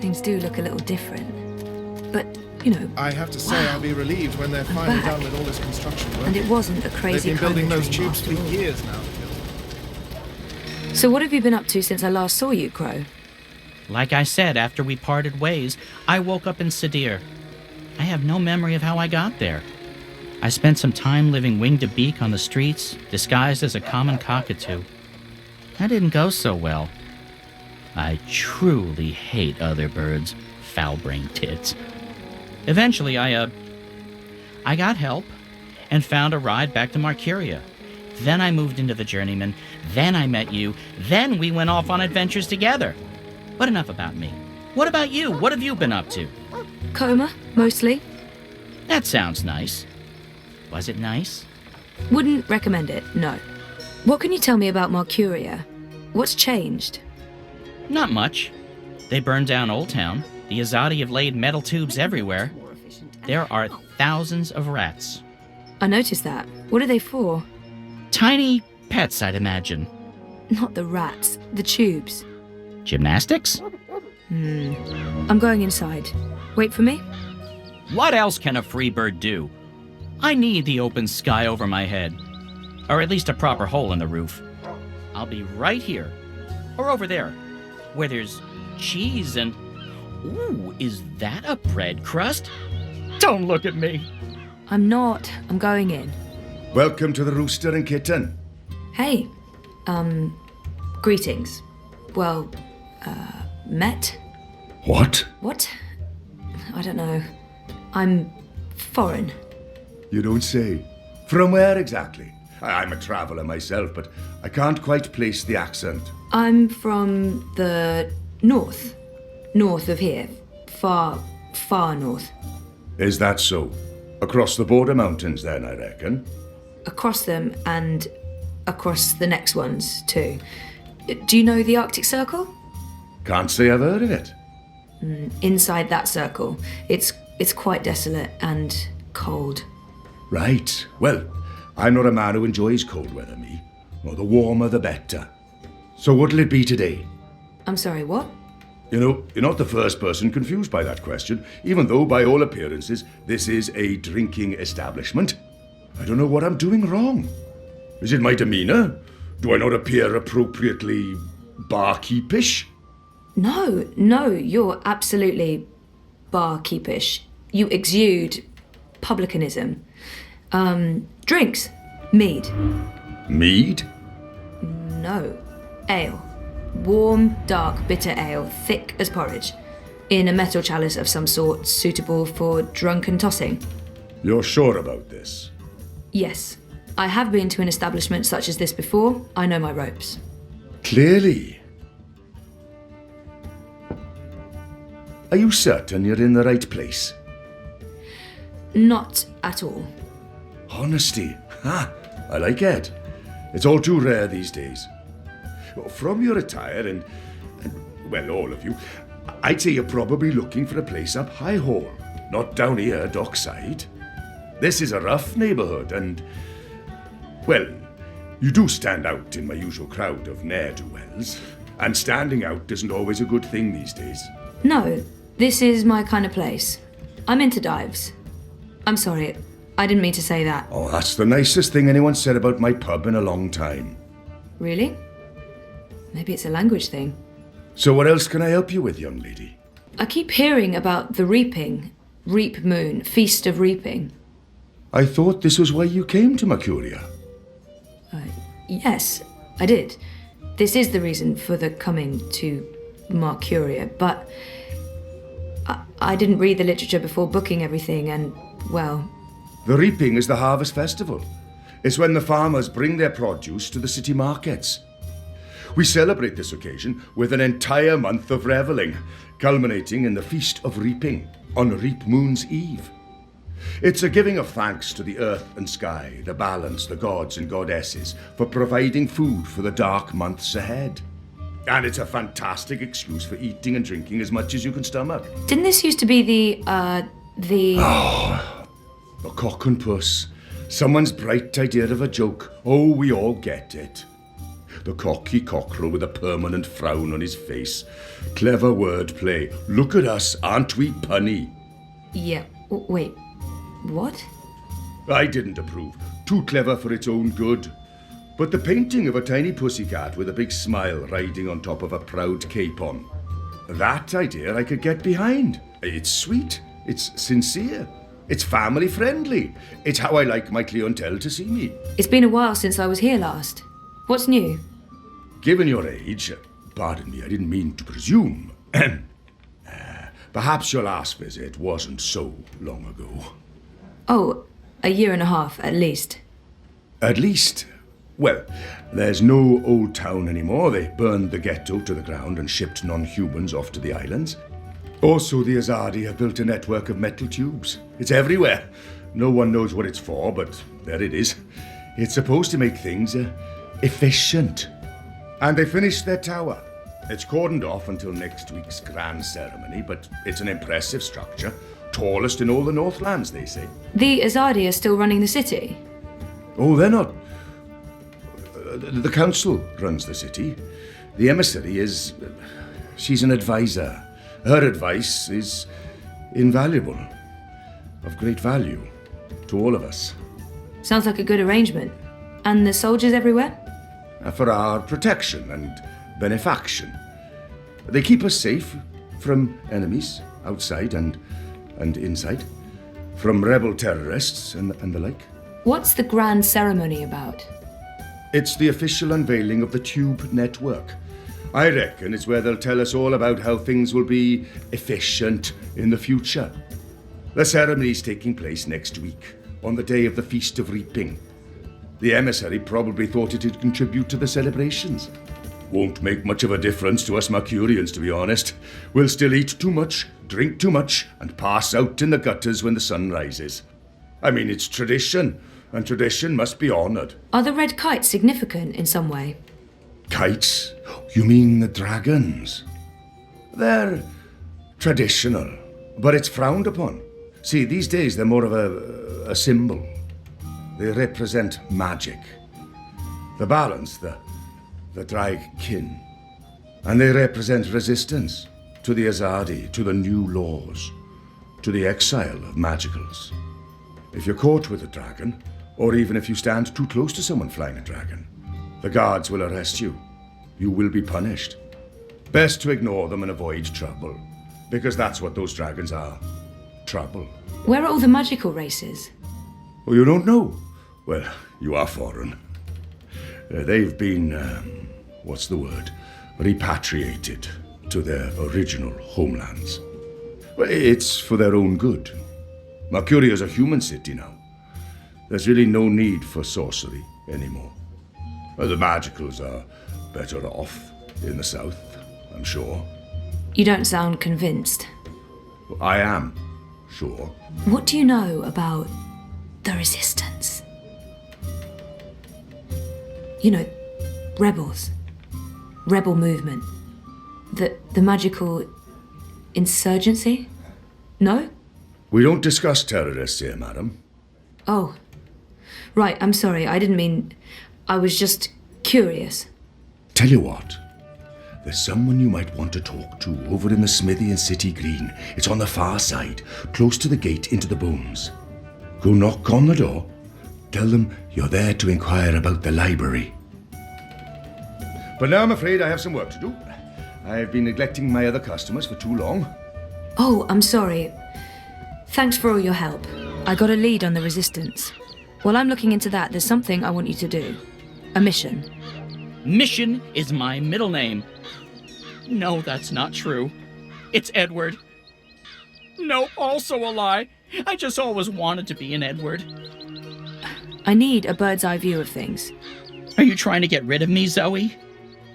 Things do look a little different. But, you know...
I have to say, I'll be relieved when they're finally done with all this construction work.
And it wasn't a crazy
They've been building those
dream
tubes for
after all.
years now.
So what have you been up to since I last saw you, Crow?
Like I said, after we parted ways, I woke up in Sadir. I have no memory of how I got there. I spent some time living wing to beak on the streets, disguised as a common cockatoo. That didn't go so well. I truly hate other birds, foul-brained tits. Eventually, I got help and found a ride back to Marcuria. Then I moved into the Journeyman, then I met you, then we went off on adventures together. But enough about me. What about you? What have you been up to?
Coma, mostly.
That sounds nice. Was it nice?
Wouldn't recommend it, no. What can you tell me about Marcuria? What's changed?
Not much. They burned down Old Town. The Azadi have laid metal tubes everywhere. There are thousands of rats.
I noticed that. What are they for?
Tiny pets, I'd imagine.
Not the rats, the tubes.
Gymnastics?
I'm going inside. Wait for me?
What else can a free bird do? I need the open sky over my head. Or at least a proper hole in the roof. I'll be right here. Or over there, where there's cheese and... Ooh, is that a bread crust? Don't look at me.
I'm not. I'm going in.
Welcome to the Rooster and Kitten.
Hey. Greetings. Well, met?
What?
What? I don't know. I'm foreign.
You don't say. From where exactly? I'm a traveller myself, but I can't quite place the accent.
I'm from the north. North of here. Far, far north.
Is that so? Across the border mountains then, I reckon?
Across them and across the next ones, too. Do you know the Arctic Circle?
Can't say I've heard of it.
Inside that circle, it's quite desolate and cold.
Right. Well, I'm not a man who enjoys cold weather, me. Well, the warmer the better. So what'll it be today?
I'm sorry, what?
You know, you're not the first person confused by that question, even though, by all appearances, this is a drinking establishment. I don't know what I'm doing wrong. Is it my demeanour? Do I not appear appropriately barkeepish?
No, you're absolutely barkeepish. You exude publicanism. Drinks. Mead.
Mead?
No. Ale. Warm, dark, bitter ale, thick as porridge. In a metal chalice of some sort, suitable for drunken tossing.
You're sure about this?
Yes. I have been to an establishment such as this before. I know my ropes.
Clearly. Are you certain you're in the right place?
Not at all.
Honesty. Ha! I like it. It's all too rare these days. From your attire and, well, all of you, I'd say you're probably looking for a place up High Hall, not down here, dockside. This is a rough neighbourhood and, well, you do stand out in my usual crowd of ne'er-do-wells. And standing out isn't always a good thing these days.
No, this is my kind of place. I'm into dives. I'm sorry, I didn't mean to say that.
Oh, that's the nicest thing anyone said about my pub in a long time.
Really? Maybe it's a language thing.
So what else can I help you with, young lady?
I keep hearing about the reaping. Reap moon, feast of reaping.
I thought this was why you came to Mercuria.
Yes, I did. This is the reason for the coming to Mercuria, but I didn't read the literature before booking everything, and, well...
The reaping is the harvest festival. It's when the farmers bring their produce to the city markets. We celebrate this occasion with an entire month of revelling, culminating in the Feast of Reaping on Reap Moon's Eve. It's a giving of thanks to the earth and sky, the balance, the gods and goddesses, for providing food for the dark months ahead. And it's a fantastic excuse for eating and drinking as much as you can stomach.
Didn't this used to be the...
Oh, the cock and puss. Someone's bright idea of a joke. Oh, we all get it. The cocky cockerel with a permanent frown on his face. Clever wordplay. Look at us, aren't we punny?
Yeah, wait, what?
I didn't approve. Too clever for its own good. But the painting of a tiny pussycat with a big smile riding on top of a proud capon. That idea I could get behind. It's sweet. It's sincere. It's family friendly. It's how I like my clientele to see me.
It's been a while since I was here last. What's new?
Given your age, pardon me, I didn't mean to presume. Perhaps your last visit wasn't so long ago.
Oh, a year and a half, at least.
At least? Well, there's no old town anymore. They burned the ghetto to the ground and shipped non-humans off to the islands. Also, the Azadi have built a network of metal tubes. It's everywhere. No one knows what it's for, but there it is. It's supposed to make things efficient. And they finished their tower. It's cordoned off until next week's grand ceremony, but it's an impressive structure. Tallest in all the Northlands, they say.
The Azadi are still running the city?
Oh, they're not. The council runs the city. The emissary is... she's an advisor. Her advice is invaluable. Of great value to all of us.
Sounds like a good arrangement. And the soldiers everywhere?
For our protection and benefaction. They keep us safe from enemies outside and inside. From rebel terrorists and the like.
What's the grand ceremony about?
It's the official unveiling of the Tube Network. I reckon it's where they'll tell us all about how things will be efficient in the future. The ceremony's taking place next week, on the day of the Feast of Reaping. The emissary probably thought it'd contribute to the celebrations. Won't make much of a difference to us Mercurians, to be honest. We'll still eat too much, drink too much, and pass out in the gutters when the sun rises. I mean, it's tradition, and tradition must be honoured.
Are the red kites significant in some way?
Kites? You mean the dragons? They're traditional, but it's frowned upon. See, these days they're more of a symbol. They represent magic. The balance, the drag kin. And they represent resistance to the Azadi, to the new laws, to the exile of magicals. If you're caught with a dragon, or even if you stand too close to someone flying a dragon, the guards will arrest you. You will be punished. Best to ignore them and avoid trouble, because that's what those dragons are. Trouble.
Where are all the magical races?
Oh, you don't know? Well, you are foreign. They've been, what's the word? Repatriated to their original homelands. Well, it's for their own good. Mercuria's a human city now. There's really no need for sorcery anymore. Well, the magicals are better off in the south, I'm sure.
You don't sound convinced.
Well, I am, sure.
What do you know about the Resistance? You know, rebels. Rebel movement. The magical insurgency? No?
We don't discuss terrorists here, madam.
Oh. Right, I'm sorry. I didn't mean... I was just curious.
Tell you what. There's someone you might want to talk to over in the smithy in City Green. It's on the far side, close to the gate into the bones. Go knock on the door. Tell them you're there to inquire about the library. But now I'm afraid I have some work to do. I've been neglecting my other customers for too long.
Oh, I'm sorry. Thanks for all your help. I got a lead on the Resistance. While I'm looking into that, there's something I want you to do. A mission.
Mission is my middle name. No, that's not true. It's Edward. Nope, also a lie. I just always wanted to be an Edward.
I need a bird's eye view of things.
Are you trying to get rid of me, Zoe?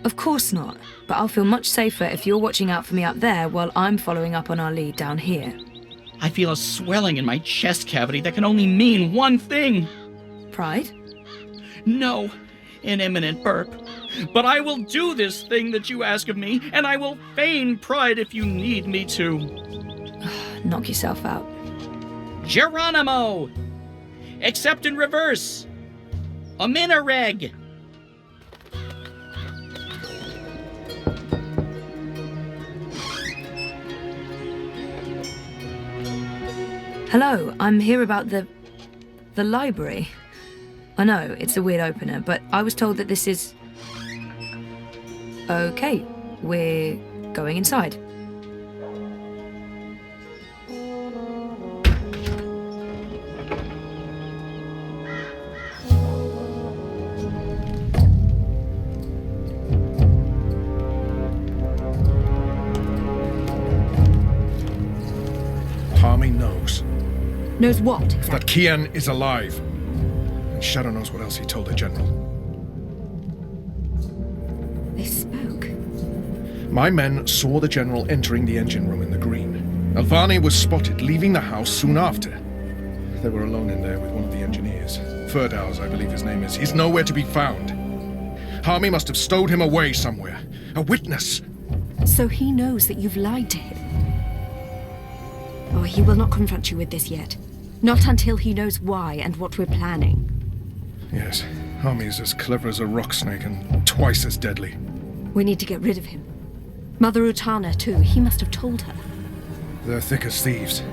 Of course not, but I'll feel much safer if you're watching out for me up there while I'm following up on our lead down here.
I feel a swelling in my chest cavity that can only mean one thing.
Pride?
No, an imminent burp. But I will do this thing that you ask of me, and I will feign pride if you need me to.
Knock yourself out.
Geronimo! Except in reverse. Aminareg.
Hello, I'm here about the library. I know, it's a weird opener, but I was told that this is... Okay, we're going inside.
Harmy knows.
Knows what,
exactly? That Kian is alive. And Shadow knows what else he told the General.
They spoke.
My men saw the General entering the engine room in the green. Alvani was spotted leaving the house soon after. They were alone in there with one of the engineers. Ferdows, I believe his name is. He's nowhere to be found. Harmy must have stowed him away somewhere. A witness.
So he knows that you've lied to him. Oh, he will not confront you with this yet. Not until he knows why and what we're planning.
Yes, Harmy is as clever as a rock snake and twice as deadly.
We need to get rid of him. Mother Utana, too. He must have told her.
They're thick as thieves.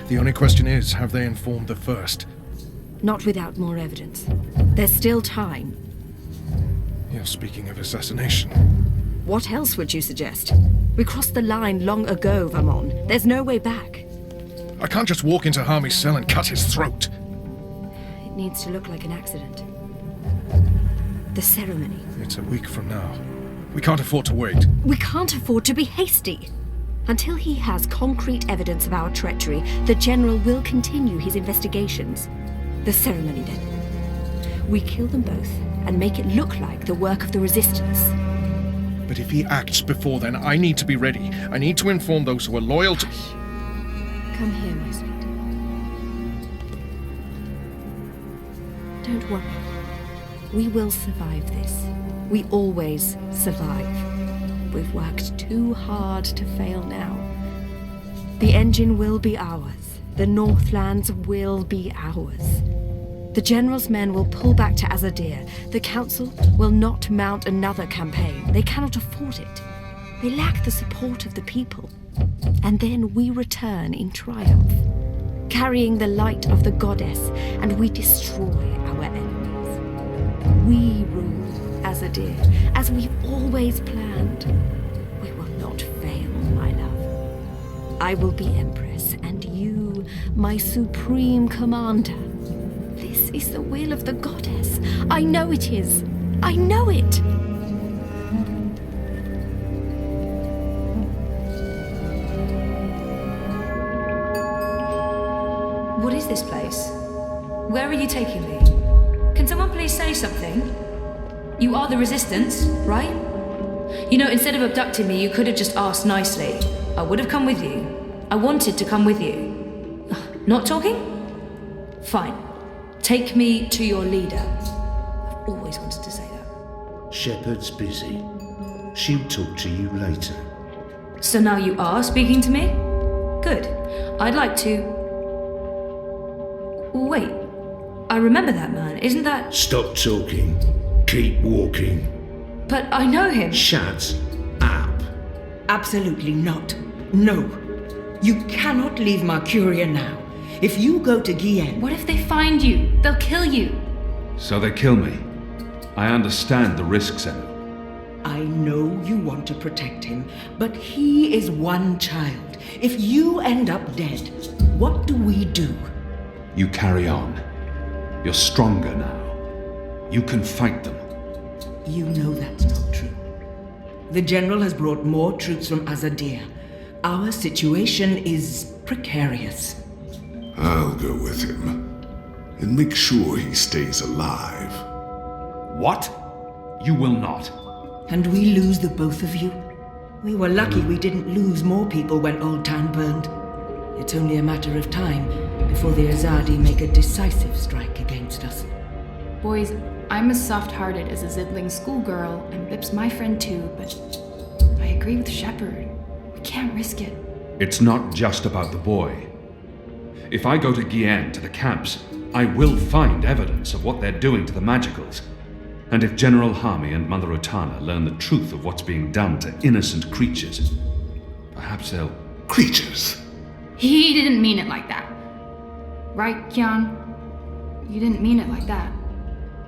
The only question is, have they informed the first?
Not without more evidence. There's still time.
You're speaking of assassination.
What else would you suggest? We crossed the line long ago, Vamon. There's no way back.
I can't just walk into Harmy's cell and cut his throat.
It needs to look like an accident. The ceremony.
It's a week from now. We can't afford to wait.
We can't afford to be hasty. Until he has concrete evidence of our treachery, the General will continue his investigations. The ceremony, then. We kill them both and make it look like the work of the Resistance.
But if he acts before then, I need to be ready. I need to inform those who are loyal to...
Come here, my sweet. Don't worry. We will survive this. We always survive. We've worked too hard to fail now. The engine will be ours. The Northlands will be ours. The General's men will pull back to Azadir. The Council will not mount another campaign. They cannot afford it. They lack the support of the people. And then we return in triumph, carrying the light of the goddess, and we destroy our enemies. We rule Azadir, as we've always planned. We will not fail, my love. I will be Empress, and you, my supreme commander. This is the will of the goddess. I know it is. I know it.
What is this place? Where are you taking me? Can someone please say something? You are the Resistance, right? You know, instead of abducting me, you could have just asked nicely. I would have come with you. I wanted to come with you. Not talking? Fine. Take me to your leader. I've always wanted to say that.
Shepard's busy. She'll talk to you later.
So now you are speaking to me? Good. I'd like to... Wait. I remember that man. Isn't that...
Stop talking. Keep walking.
But I know him.
Shut up.
Absolutely not. No. You cannot leave Mercuria now. If you go to Gien...
What if they find you? They'll kill you.
So they kill me. I understand the risks, Enu.
I know you want to protect him, but he is one child. If you end up dead, what do we do?
You carry on. You're stronger now. You can fight them.
You know that's not true. The General has brought more troops from Azadir. Our situation is precarious.
I'll go with him and make sure he stays alive.
What? You will not.
And we lose the both of you? We were lucky we didn't lose more people when Old Town burned. It's only a matter of time before the Azadi make a decisive strike against us.
Boys, I'm as soft-hearted as a Zidling schoolgirl, and Bip's my friend too, but I agree with Shepard. We can't risk it.
It's not just about the boy. If I go to Gien, to the camps, I will find evidence of what they're doing to the magicals. And if General Harmy and Mother Utana learn the truth of what's being done to innocent creatures, perhaps they'll...
Creatures?
He didn't mean it like that. Right, Kian? You didn't mean it like that.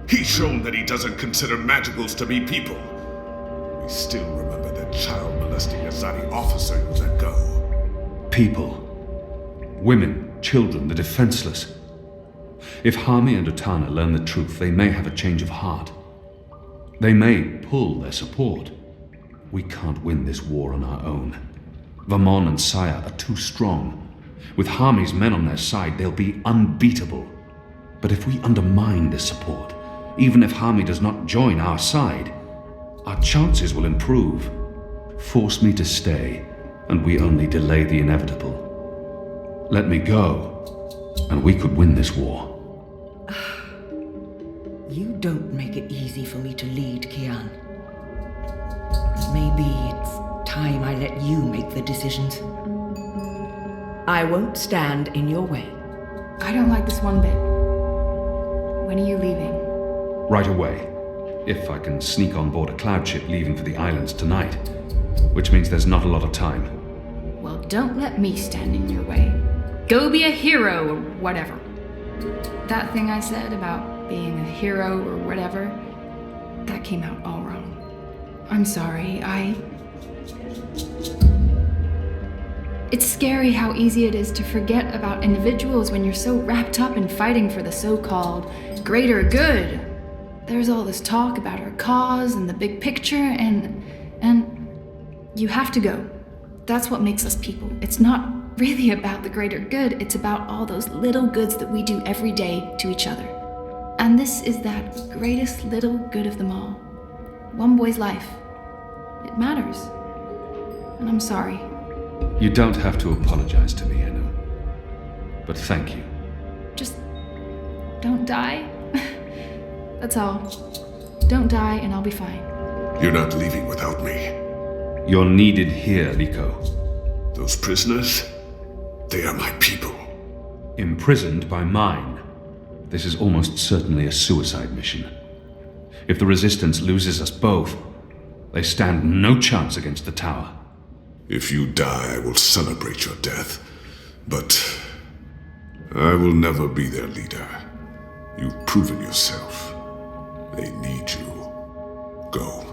He's shown that he doesn't consider magicals to be people. We still remember that child-molesting Azadi officer you let go.
People. Women, children, the defenseless. If Harmy and Utana learn the truth, they may have a change of heart. They may pull their support. We can't win this war on our own. Vamon and Saya are too strong. With Harmy's men on their side, they'll be unbeatable. But if we undermine this support, even if Harmy does not join our side, our chances will improve. Force me to stay, and we only delay the inevitable. Let me go, and we could win this war.
You don't make it easy for me to lead, Kian. Maybe it's time I let you make the decisions. I won't stand in your way.
I don't like this one bit. When are you leaving?
Right away. If I can sneak on board a cloud ship leaving for the islands tonight. Which means there's not a lot of time.
Well, don't let me stand in your way. Go be a hero or whatever. That thing I said about being a hero or whatever, that came out all wrong. I'm sorry, It's scary how easy it is to forget about individuals when you're so wrapped up in fighting for the so-called greater good. There's all this talk about our cause and the big picture, and you have to go. That's what makes us people. It's not really about the greater good, it's about all those little goods that we do every day to each other. And this is that greatest little good of them all. One boy's life. It matters. And I'm sorry.
You don't have to apologize to me, Enu. But thank you.
Just don't die. That's all. Don't die and I'll be fine.
You're not leaving without me.
You're needed here, Liko.
Those prisoners, they are my people.
Imprisoned by mine. This is almost certainly a suicide mission. If the Resistance loses us both, they stand no chance against the tower.
If you die, I will celebrate your death. But I will never be their leader. You've proven yourself. They need you. Go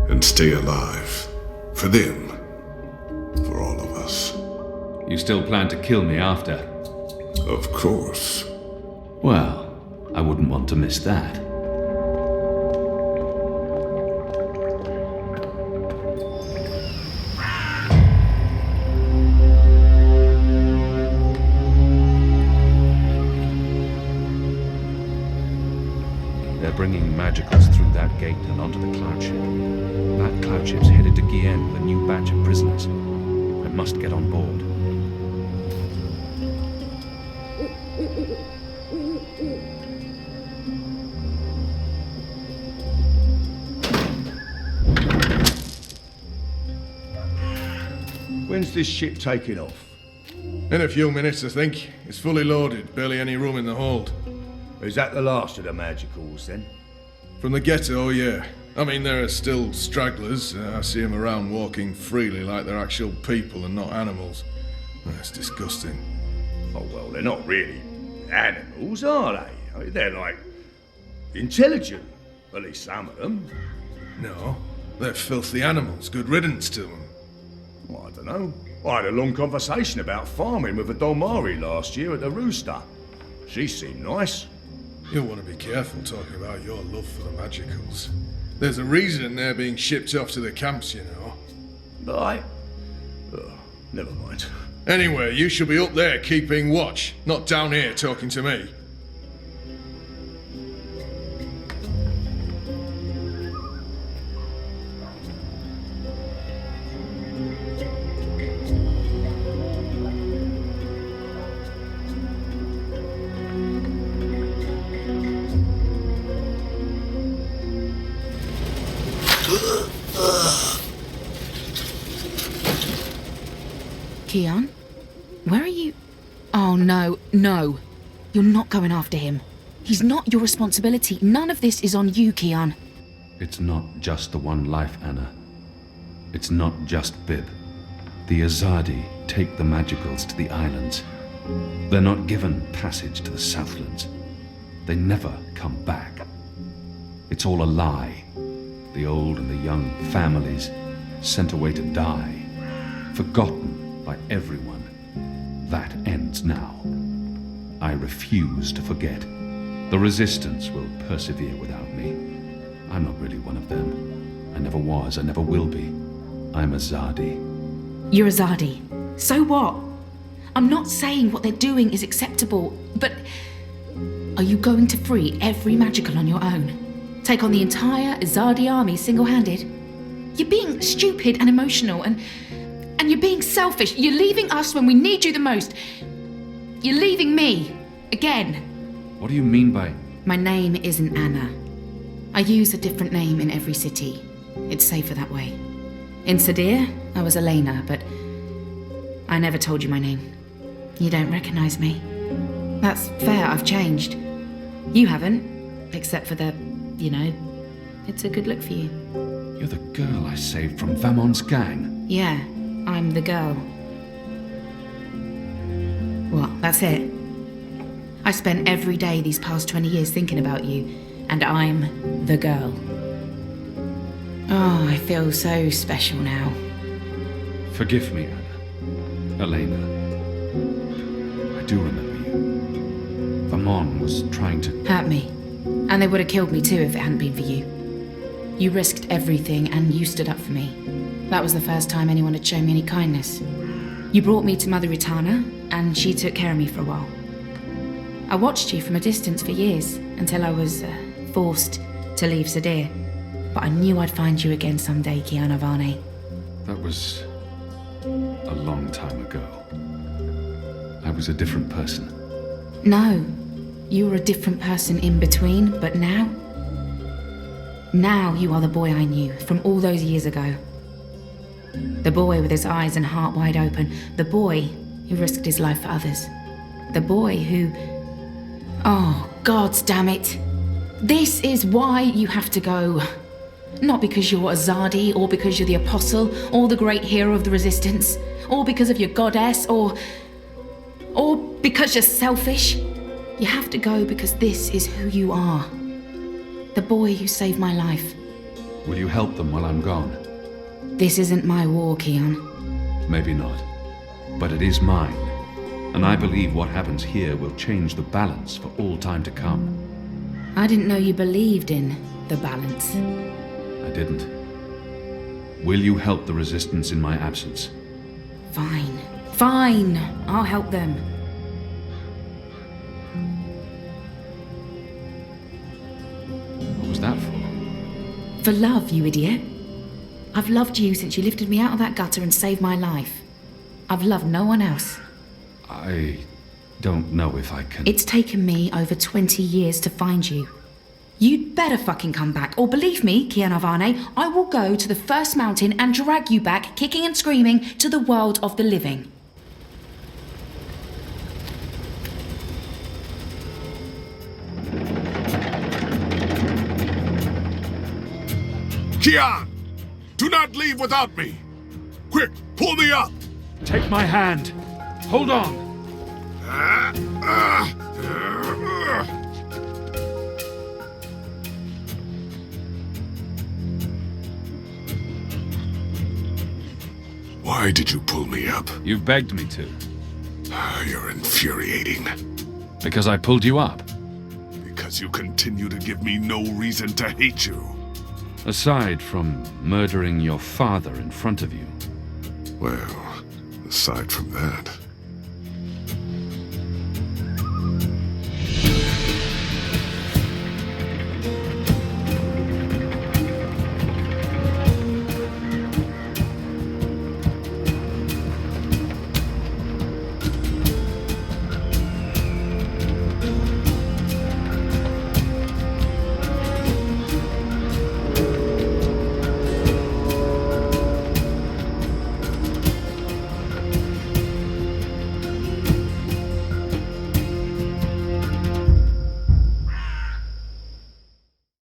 and stay alive. For them. For all of us.
You still plan to kill me after?
Of course.
Well, I wouldn't want to miss that. They're bringing magicals through that gate and onto the cloud ship. That cloud ship's headed to Gien with a new batch of prisoners. I must get on board.
When's this ship taking off?
In a few minutes, I think. It's fully loaded, barely any room in the hold.
Is that the last of the magicals, then?
From the ghetto, yeah. I mean, there are still stragglers. I see them around walking freely like they're actual people and not animals. That's disgusting.
Oh, well, they're not really animals, are they? I mean, they're like intelligent. At least some of them.
No, they're filthy animals. Good riddance to them.
Well, I don't know. I had a long conversation about farming with a Dolmari last year at the Rooster. She seemed nice.
You'll want to be careful talking about your love for the magicals. There's a reason they're being shipped off to the camps, you know.
But never mind.
Anyway, you should be up there keeping watch, not down here talking to me.
Keon? Where are you? Oh, no, no. You're not going after him. He's not your responsibility. None of this is on you, Keon.
It's not just the one life, Anna. It's not just Bib. The Azadi take the Magicals to the islands. They're not given passage to the Southlands. They never come back. It's all a lie. The old and the young families sent away to die, forgotten by everyone. That ends now. I refuse to forget. The Resistance will persevere without me. I'm not really one of them. I never was, I never will be. I'm Azadi.
You're Azadi. So what? I'm not saying what they're doing is acceptable, but are you going to free every magical on your own? Take on the entire Azadi army single-handed? You're being stupid and emotional, and you're being selfish. You're leaving us when we need you the most. You're leaving me. Again.
What do you mean by...
My name isn't Anna. I use a different name in every city. It's safer that way. In Sadir, I was Elena, but I never told you my name. You don't recognize me. That's fair, I've changed. You haven't, except for the, you know, it's a good look for you.
You're the girl I saved from Vamon's gang.
Yeah, I'm the girl. What, that's it? I spent every day these past 20 years thinking about you, and I'm the girl. Oh, I feel so special now.
Forgive me, Anna. Elena. I do remember you. Vamon was trying to...
Hurt me. And they would have killed me too if it hadn't been for you. You risked everything and you stood up for me. That was the first time anyone had shown me any kindness. You brought me to Mother Ritana, and she took care of me for a while. I watched you from a distance for years, until I was forced to leave Sadir. But I knew I'd find you again someday, Kiana Varney.
That was a long time ago. I was a different person.
No, you were a different person in between, but now... Now you are the boy I knew from all those years ago. The boy with his eyes and heart wide open. The boy who risked his life for others. The boy who... Oh, God damn it. This is why you have to go. Not because you're Azadi, or because you're the Apostle, or the great hero of the Resistance, or because of your goddess, or because you're selfish. You have to go because this is who you are. The boy who saved my life.
Will you help them while I'm gone?
This isn't my war, Keon.
Maybe not. But it is mine. And I believe what happens here will change the balance for all time to come.
I didn't know you believed in the balance.
I didn't. Will you help the Resistance in my absence?
Fine. Fine. I'll help them.
What was that for?
For love, you idiot. I've loved you since you lifted me out of that gutter and saved my life. I've loved no one else.
I don't know if I can...
It's taken me over 20 years to find you. You'd better fucking come back, or believe me, Kiana Varney, I will go to the first mountain and drag you back, kicking and screaming, to the world of the living.
Kian! Do not leave without me! Quick, pull me up!
Take my hand! Hold on!
Why did you pull me up?
You begged me to.
You're infuriating.
Because I pulled you up.
Because you continue to give me no reason to hate you.
Aside from murdering your father in front of you.
Well, aside from that...